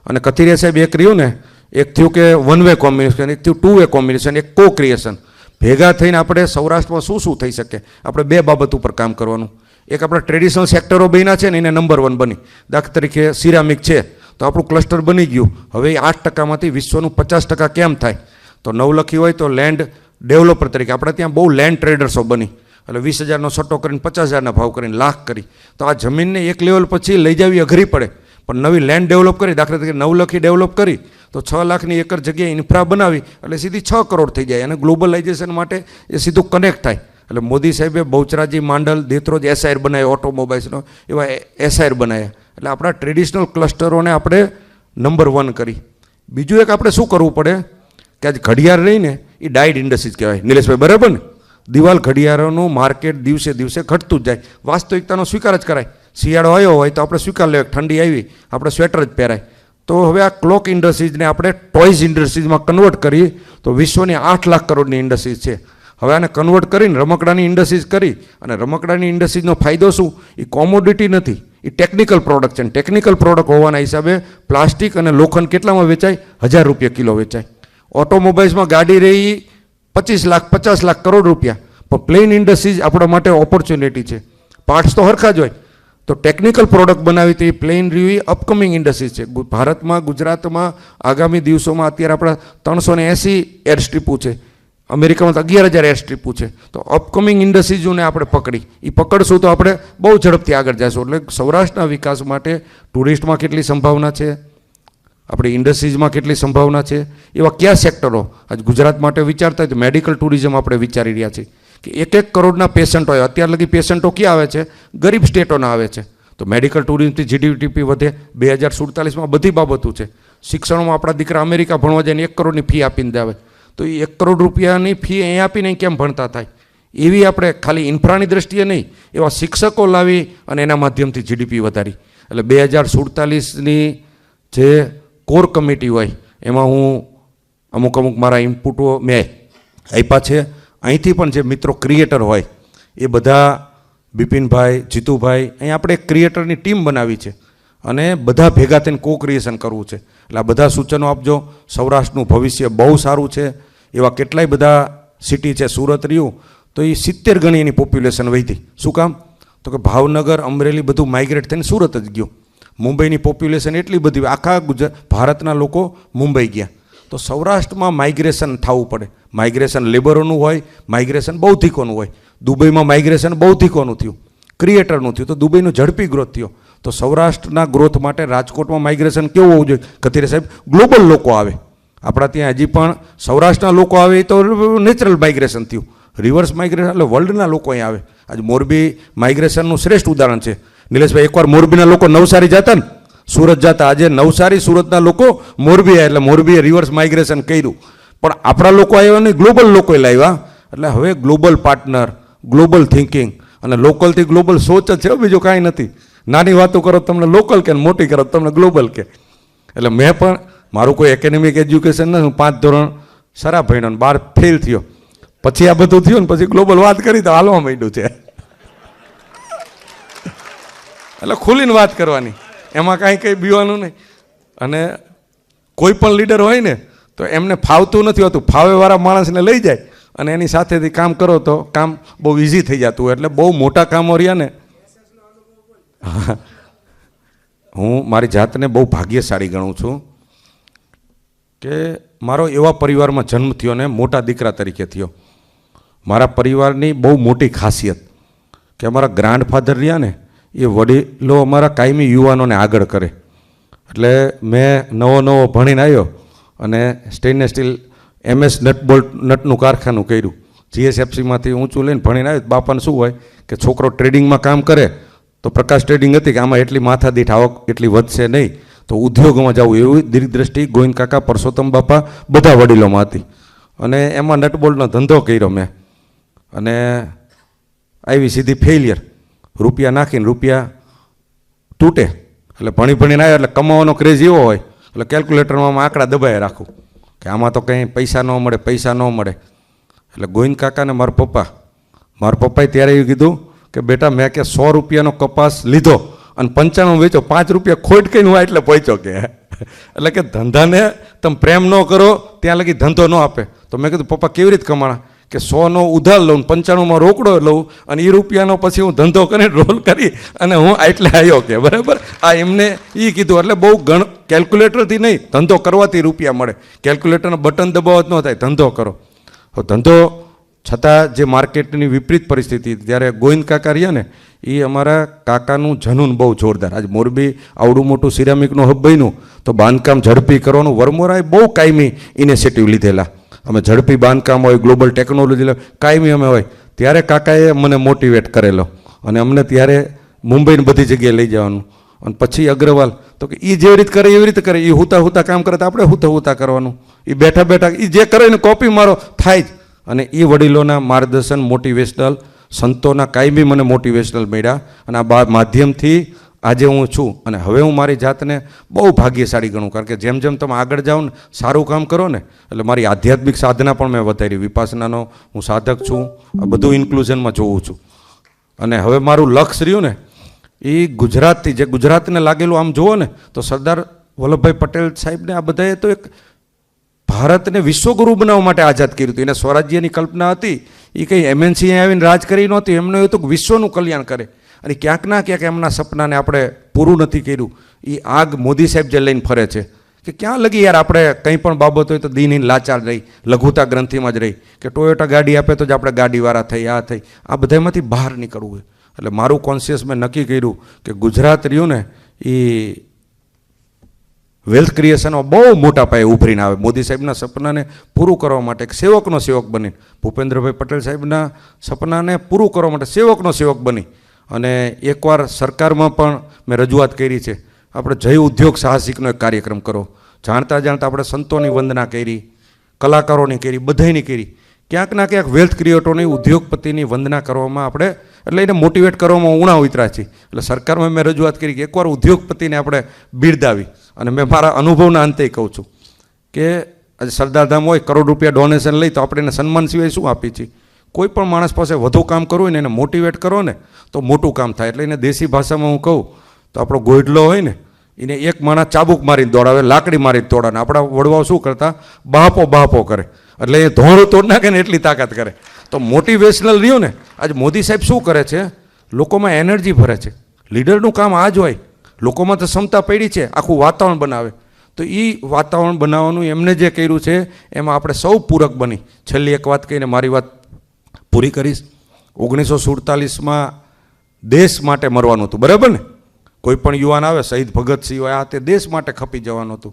[SPEAKER 1] અને કથિરિયા સાહેબ એક રહ્યું ને, એક થયું કે વન વે કોમ્બિનેશન, એક થયું 2 વે કોમ્બિનેશન, એક કો ક્રિએશન. ભેગા થઈને આપણે સૌરાષ્ટ્રમાં શું શું થઈ શકે, આપણે બે બાબત ઉપર કામ કરવાનું. એક આપણા ટ્રેડિશનલ સેક્ટરો બન્યા છે ને એને નંબર 1 બની. દાખલા તરીકે સિરામિક છે તો આપણું ક્લસ્ટર બની ગયું. હવે 8%માંથી વિશ્વનું 50% કેમ થાય? તો નવલખી હોય તો લેન્ડ ડેવલપર તરીકે આપણે ત્યાં બહુ લેન્ડ ટ્રેડર્સો બની. એટલે 20,000નો સટ્ટો કરીને 50,000ના ભાવ કરીને લાખ કરી. તો આ જમીનને એક લેવલ પછી લઈ જવી અઘરી પડે, પણ નવી લેન્ડ ડેવલપ કરી, દાખલા તરીકે 9 લાખની ડેવલપ કરી તો 6 લાખની એકર જગ્યાએ ઇન્ફ્રા બનાવી એટલે સીધી 6 કરોડ થઈ જાય, અને ગ્લોબલાઇઝેશન માટે એ સીધું કનેક્ટ થાય. એટલે મોદી સાહેબે બહુચરાજી, માંડલ, દેત્રોજ એસઆઈર બનાવ્યા, ઓટોમોબાઈલ્સનો એવા એસઆઈર બનાવ્યા. એટલે આપણા ટ્રેડિશનલ ક્લસ્ટરોને આપણે નંબર 1 કરી. બીજું એક આપણે શું કરવું પડે કે આજ ઘડિયાળ રહીને એ ડાઇડ ઇન્ડસ્ટ્રીઝ કહેવાય. નિલેશભાઈ બરાબર ને? દિવાલ ઘડિયાળોનું માર્કેટ દિવસે દિવસે ઘટતું જ જાય. વાસ્તવિકતાનો સ્વીકાર જ કરાય. શિયાળો આવ્યો હોય તો આપણે સ્વીકાર લેવાય, ઠંડી આવી આપણે સ્વેટર જ પહેરાય. તો હવે આ ક્લોક ઇન્ડસ્ટ્રીઝને આપણે ટોયઝ ઇન્ડસ્ટ્રીઝમાં કન્વર્ટ કરીએ તો વિશ્વની 8 લાખ કરોડની ઇન્ડસ્ટ્રીઝ છે. હવે આને કન્વર્ટ કરીને રમકડાની ઇન્ડસ્ટ્રીઝ કરી, અને રમકડાની ઇન્ડસ્ટ્રીઝનો ફાયદો શું? એ કોમોડિટી નથી, એ ટેકનિકલ પ્રોડક્ટ છે. ટેકનિકલ પ્રોડક્ટ હોવાના હિસાબે પ્લાસ્ટિક અને લોખંડ કેટલામાં વેચાય? 1000 રૂપિયા કિલો વેચાય. ઓટોમોબાઈલ્સમાં ગાડી રહી 25 લાખ 50 લાખ કરોડ રૂપિયા. પણ પ્લેન ઇન્ડસ્ટ્રીઝ આપણા માટે ઓપોર્ચ્યુનિટી છે. પાર્ટ્સ તો હરખા જ હોય. તો ટેકનિકલ પ્રોડક્ટ બનાવી તો એ પ્લેન રહ્યું, અપકમિંગ ઇન્ડસ્ટ્રીઝ છે. ભારતમાં, ગુજરાતમાં આગામી દિવસોમાં અત્યારે આપણા 380 એર સ્ટ્રીપો છે. અમેરિકામાં તો 11,000 એર સ્ટ્રીપો છે. તો અપકમિંગ ઇન્ડસ્ટ્રીઝોને આપણે પકડી, એ પકડશું તો આપણે બહુ ઝડપથી આગળ જઈશું. એટલે સૌરાષ્ટ્રના વિકાસ માટે ટુરિસ્ટમાં કેટલી સંભાવના છે, આપણી ઇન્ડસ્ટ્રીઝમાં કેટલી સંભાવના છે, એવા કયા સેક્ટરો આજ ગુજરાત માટે વિચારતા હોય તો મેડિકલ ટુરિઝમ આપણે વિચારી રહ્યા છીએ કે 1 કરોડના પેશન્ટો હોય. અત્યાર લગી પેશન્ટો ક્યાં આવે છે? ગરીબ સ્ટેટોના આવે છે. તો મેડિકલ ટુરિઝમથી જીડીપી વધે. 2047માં બધી બાબતો છે. શિક્ષણમાં આપણા દીકરા અમેરિકા ભણવા જાય ને 1 કરોડની ફી આપીને આવે, તો એ 1 કરોડ રૂપિયાની ફી અહીં આપીને કેમ ભણતા થાય? એવી આપણે ખાલી ઇન્ફ્રાની દ્રષ્ટિએ નહીં, એવા શિક્ષકો લાવી અને એના માધ્યમથી જીડીપી વધારી. એટલે 2047ની જે કોર કમિટી હોય એમાં હું અમુક મારા ઇનપુટો મેં આપ્યા છે. અહીંથી પણ જે મિત્રો ક્રિએટર હોય એ બધા, બિપિનભાઈ, જીતુભાઈ, અહીં આપણે એક ક્રિએટરની ટીમ બનાવી છે અને બધા ભેગા થઈને કો ક્રિએશન કરવું છે. એટલે આ બધા સૂચનો આપજો. સૌરાષ્ટ્રનું ભવિષ્ય બહુ સારું છે. એવા કેટલાય બધા સિટી છે. સુરત રહ્યું તો એ 70 ગણી એની પોપ્યુલેશન વધી. શું કામ? તો કે ભાવનગર, અમરેલી બધું માઇગ્રેટ થઈને સુરત જ ગયું. મુંબઈની પોપ્યુલેશન એટલી બધી, આખા ભારતના લોકો મુંબઈ ગયા. તો સૌરાષ્ટ્રમાં માઇગ્રેશન થવું પડે. માઇગ્રેશન લેબરોનું હોય, માઇગ્રેશન બૌદ્ધિકોનું હોય. દુબઈમાં માઇગ્રેશન બૌદ્ધિકોનું થયું, ક્રિએટરનું થયું, તો દુબઈનો ઝડપી ગ્રોથ થયો. તો સૌરાષ્ટ્રના ગ્રોથ માટે રાજકોટમાં માઇગ્રેશન કેવું હોવું જોઈએ? કતિરે સાહેબ, ગ્લોબલ લોકો આવે. આપણા ત્યાં હજી પણ સૌરાષ્ટ્રના લોકો આવે તો નેચરલ માઇગ્રેશન થયું. રિવર્સ માઇગ્રેશન એટલે વર્લ્ડના લોકો અહીં આવે. આજે મોરબી માઇગ્રેશનનું શ્રેષ્ઠ ઉદાહરણ છે. નિલેશભાઈ, એકવાર મોરબીના લોકો નવસારી જતા ને સુરત જતા, આજે નવસારી સુરતના લોકો મોરબી આવ્યા. એટલે મોરબીએ રિવર્સ માઇગ્રેશન કર્યું. પણ આપણા લોકો આવ્યા નહીં, ગ્લોબલ લોકોએ લાવ્યા. એટલે હવે ગ્લોબલ પાર્ટનર, ગ્લોબલ થિંકિંગ અને લોકલથી ગ્લોબલ સોચ જ છે, બીજું કાંઈ નથી. નાની વાતો કરો તમને લોકલ કે, મોટી કરો તમને ગ્લોબલ કે. એટલે મેં પણ મારું કોઈ એકેડેમિક એજ્યુકેશન નથી. હું 5 ધોરણ સારા ભણ્યો, 12 ફેલ થયો. પછી આ બધું થયું ને પછી ગ્લોબલ વાત કરી તો હાલવા માંડ્યું છે. એટલે ખુલીને વાત કરવાની, એમાં કંઈ બીવાનું નહીં. અને કોઈ પણ લીડર હોય ને તો એમને ફાવતું નથી હોતું. ફાવેવાળા માણસને લઈ જાય અને એની સાથેથી કામ કરો તો કામ બહુ ઇઝી થઈ જતું હોય. એટલે બહુ મોટા કામો રહ્યા ને. હું મારી જાતને બહુ ભાગ્યશાળી ગણું છું કે મારો એવા પરિવારમાં જન્મ થયો ને મોટા દીકરા તરીકે થયો. મારા પરિવારની બહુ મોટી ખાસિયત કે અમારા ગ્રાન્ડફાધર રહ્યા ને એ વડીલો અમારા કાયમી યુવાનોને આગળ કરે. એટલે મેં નવો ભણીને આવ્યો અને સ્ટેનલેસ સ્ટીલ MS નટનું કારખાનું કર્યું. GSFCમાંથી ઊંચું લઈને ભણીને આવ્યો. બાપાને શું હોય કે છોકરો ટ્રેડિંગમાં કામ કરે તો પ્રકાશ ટ્રેડિંગ હતી કે આમાં એટલી માથાદીઠ આવક એટલી વધશે નહીં, તો ઉદ્યોગમાં જવું, એવી દીર્ઘદ્રષ્ટિ ગોવિંદ કાકા, પરસોત્તમ બાપા બધા વડીલોમાં હતી. અને એમાં નટબોલ્ટનો ધંધો કર્યો મેં. અને આવી સીધી ફેલિયર. રૂપિયા નાખીને રૂપિયા તૂટે. એટલે ભણીને આવ્યો એટલે કમાવાનો ક્રેઝ એવો હોય એટલે કેલ્ક્યુલેટરમાં આંકડા દબાઈ રાખું કે આમાં તો કંઈ પૈસા ન મળે. એટલે ગોવિંદ કાકાને મારા પપ્પાએ ત્યારે એવું કીધું કે બેટા, મેં કે 100 રૂપિયાનો કપાસ લીધો અને 95 વેચો, 5 રૂપિયા ખોટ કઈ હોય એટલે પહોંચ્યો કે. એટલે કે ધંધાને તમે પ્રેમ ન કરો ત્યાં લગી ધંધો ન આપે. તો મેં કીધું પપ્પા કેવી રીતે કમાણા? કે 100નો ઉધાર લઉં, 95માં રોકડો લઉં અને એ રૂપિયાનો પછી હું ધંધો કરીને રોલ કરી અને હું એટલે આવ્યો કે. બરાબર, આ એમને એ કીધું. એટલે બહુ કેલ્ક્યુલેટરથી નહીં, ધંધો કરવાથી રૂપિયા મળે. કેલ્ક્યુલેટરના બટન દબાવવા જ ન થાય, ધંધો કરો. ધંધો છતાં જે માર્કેટની વિપરીત પરિસ્થિતિ ત્યારે ગોવિંદ કાકા રહ્યા ને એ અમારા કાકાનું જનૂન બહુ જોરદાર. આજે મોરબી આવડું મોટું સિરામિકનું હબ બન્યું તો બાંધકામ ઝડપી કરવાનું વરમોરાએ બહુ કાયમી ઇનિશિયેટિવ લીધેલા. અમે ઝડપી બાંધકામ હોય, ગ્લોબલ ટેકનોલોજી કાયમી અમે હોય, ત્યારે કાકાએ મને મોટિવેટ કરેલો અને અમને ત્યારે મુંબઈને બધી જગ્યાએ લઈ જવાનું. અને પછી અગ્રવાલ તો કે એ જેવી રીતે કરે એવી રીતે કરે, એ હુતા હુતા કામ કરે તો આપણે હુતા હુતા કરવાનું, એ બેઠા બેઠા એ જે કરે ને કોપી મારો થાય જ. અને એ વડીલોના માર્ગદર્શન મોટિવેશનલ, સંતોના કાયમી મને મોટિવેશનલ મળ્યા અને આ માધ્યમથી આજે હું છું. અને હવે હું મારી જાતને બહુ ભાગ્યશાળી ગણું, કારણ કે જેમ જેમ તમે આગળ જાઓ ને સારું કામ કરો ને એટલે મારી આધ્યાત્મિક સાધના પણ મેં વધારી. વિપાસનાનો હું સાધક છું, આ બધું ઇન્ક્લુઝનમાં જોઉં છું. અને હવે મારું લક્ષ્ય રહ્યું ને એ ગુજરાતથી, જે ગુજરાતને લાગેલું આમ જુઓ ને તો સરદાર વલ્લભભાઈ પટેલ સાહેબને આ બધાએ તો એક ભારતને વિશ્વગુરુ બનાવવા માટે આઝાદ કર્યું હતું. એને સ્વરાજ્યની કલ્પના હતી, એ કંઈ એમએનસી આવીને રાજ કરી નહોતી, એમને એવું હતું કે વિશ્વનું કલ્યાણ કરે. અને ક્યાંક ના ક્યાંક એમના સપનાને આપણે પૂરું નથી કર્યું. એ આગ મોદી સાહેબ જે લઈને ફરે છે કે ક્યાં લગી યાર આપણે કંઈ પણ બાબત હોય તો દીનહીન લાચાર રહી, લઘુતા ગ્રંથિમાં જ રહી, કે ટોયોટા ગાડી આપે તો જ આપણે ગાડીવાળા થઈ, આ થઈ. આ બધામાંથી બહાર નીકળવું હોય. એટલે મારું કોન્શિયસ મેં નક્કી કર્યું કે ગુજરાત રહ્યું ને એ વેલ્થ ક્રિએશનમાં બહુ મોટા પાયે ઉભરીને આવે. મોદી સાહેબના સપનાને પૂરું કરવા માટે એક સેવકનો સેવક બની, ભૂપેન્દ્રભાઈ પટેલ સાહેબના સપનાને પૂરું કરવા માટે સેવકનો સેવક બની. અને એકવાર સરકારમાં પણ મેં રજૂઆત કરી છે, આપણે જય ઉદ્યોગ સાહસિકનો એક કાર્યક્રમ કરો. જાણતા જાણતા આપણે સંતોની વંદના કરી, કલાકારોની કરી, બધાની કરી. ક્યાંક ના ક્યાંક વેલ્થ ક્રિએટરોની, ઉદ્યોગપતિની વંદના કરવામાં આપણે, એટલે એને મોટિવેટ કરવામાં ઉણા ઉતરા છે. એટલે સરકારમાં મેં રજૂઆત કરી કે એકવાર ઉદ્યોગપતિને આપણે બિરદાવી. અને મેં મારા અનુભવના અંતે કહું છું કે આજે સરદારધામ હોય, કરોડ રૂપિયા ડોનેશન લઈ તો આપણે એને સન્માન સિવાય શું આપીએ છીએ? કોઈ પણ માણસ પાસે વધુ કામ કરવું હોય ને એને મોટિવેટ કરો ને તો મોટું કામ થાય. એટલે એને દેશી ભાષામાં હું કહું તો આપણો ગોઈડલો હોય ને એને એક માણસ ચાબુક મારીને દોડાવે, લાકડી મારીને દોડાવે. આપણા વડવાઓ શું કરતા? બહાપો બહાપો કરે, એટલે એ ધોળું તોડ નાખે ને એટલી તાકાત કરે. તો મોટિવેશનલ રહ્યું ને, આજે મોદી સાહેબ શું કરે છે? લોકોમાં એનર્જી ભરે છે. લીડરનું કામ આ જ હોય, લોકોમાં તો ક્ષમતા પડી છે, આખું વાતાવરણ બનાવે. તો એ વાતાવરણ બનાવવાનું એમને જે કર્યું છે એમાં આપણે સૌ પૂરક બની. છેલ્લી એક વાત કહીને મારી વાત પૂરી કરીશ. 1947માં દેશ માટે મરવાનું હતું, બરાબર ને? કોઈ પણ યુવાન આવે, શહીદ ભગતસિંહ હોય, આ તે દેશ માટે ખપી જવાનું હતું,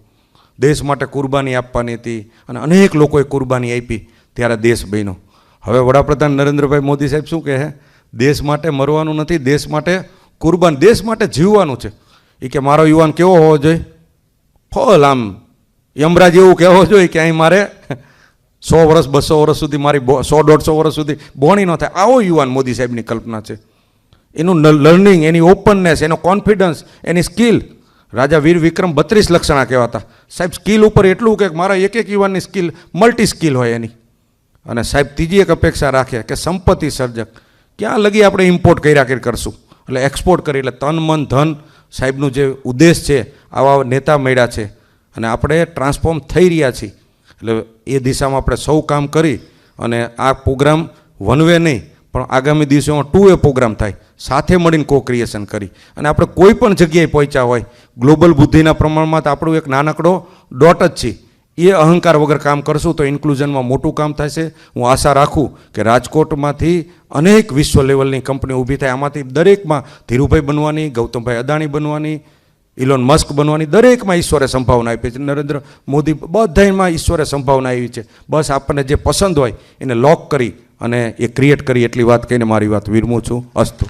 [SPEAKER 1] દેશ માટે કુરબાની આપવાની હતી. અને અનેક લોકોએ કુરબાની આપી, ત્યારે દેશ બન્યો. હવે વડાપ્રધાન નરેન્દ્રભાઈ મોદી સાહેબ શું કહે છે? દેશ માટે મરવાનું નથી, દેશ માટે કુરબાન, દેશ માટે જીવવાનું છે. એ કે મારો યુવાન કેવો હોવો જોઈએ? ફલ આમ યમરાજ એવું કહેવો જોઈએ કે અહીં મારે 100 વર્ષ 200 વર્ષ સુધી મારી 100-150 વર્ષ સુધી બોણી ન થાય. આવો યુવાન મોદી સાહેબની કલ્પના છે. એનું લર્નિંગ, એની ઓપનનેસ, એનો કોન્ફિડન્સ, એની સ્કિલ. રાજા વીર વિક્રમ 32 લક્ષણા કહેવાતા. સાહેબ સ્કિલ ઉપર એટલું કે મારા એક એક યુવાનની સ્કિલ મલ્ટી સ્કિલ હોય એની. અને સાહેબ ત્રીજી એક અપેક્ષા રાખે કે સંપત્તિ સર્જક. ક્યાં લગી આપણે ઇમ્પોર્ટ કર્યા કરશું? એટલે એક્સપોર્ટ કરી, એટલે તન મન ધન સાહેબનું જે ઉદ્દેશ છે, આવા નેતા મળ્યા છે અને આપણે ટ્રાન્સફોર્મ થઈ રહ્યા છીએ. એટલે એ દિશામાં આપણે સૌ કામ કરી અને આ પ્રોગ્રામ વન વે નહીં પણ આગામી દિવસોમાં 2 વે પ્રોગ્રામ થાય, સાથે મળીને કો ક્રિએશન કરી અને આપણે કોઈ પણ જગ્યાએ પહોંચ્યા હોય, ગ્લોબલ બુદ્ધિના પ્રમાણમાં તો આપણું એક નાનકડો ડોટ જ છે. એ અહંકાર વગર કામ કરશું તો ઇન્ક્લુઝનમાં મોટું કામ થશે. હું આશા રાખું કે રાજકોટમાંથી અનેક વિશ્વ લેવલની કંપનીઓ ઊભી થાય. આમાંથી દરેકમાં ધીરુભાઈ બનવાની, ગૌતમભાઈ અદાણી બનવાની, ઇલોન મસ્ક બનવાની, દરેકમાં ઈશ્વરે સંભાવના આપી છે. નરેન્દ્ર મોદી બધામાં ઈશ્વરે સંભાવના આવી છે. બસ આપણને જે પસંદ હોય એને લોક કરી અને એ ક્રિએટ કરી, એટલી વાત કહીને મારી વાત વિરમું છું. અસ્તુ.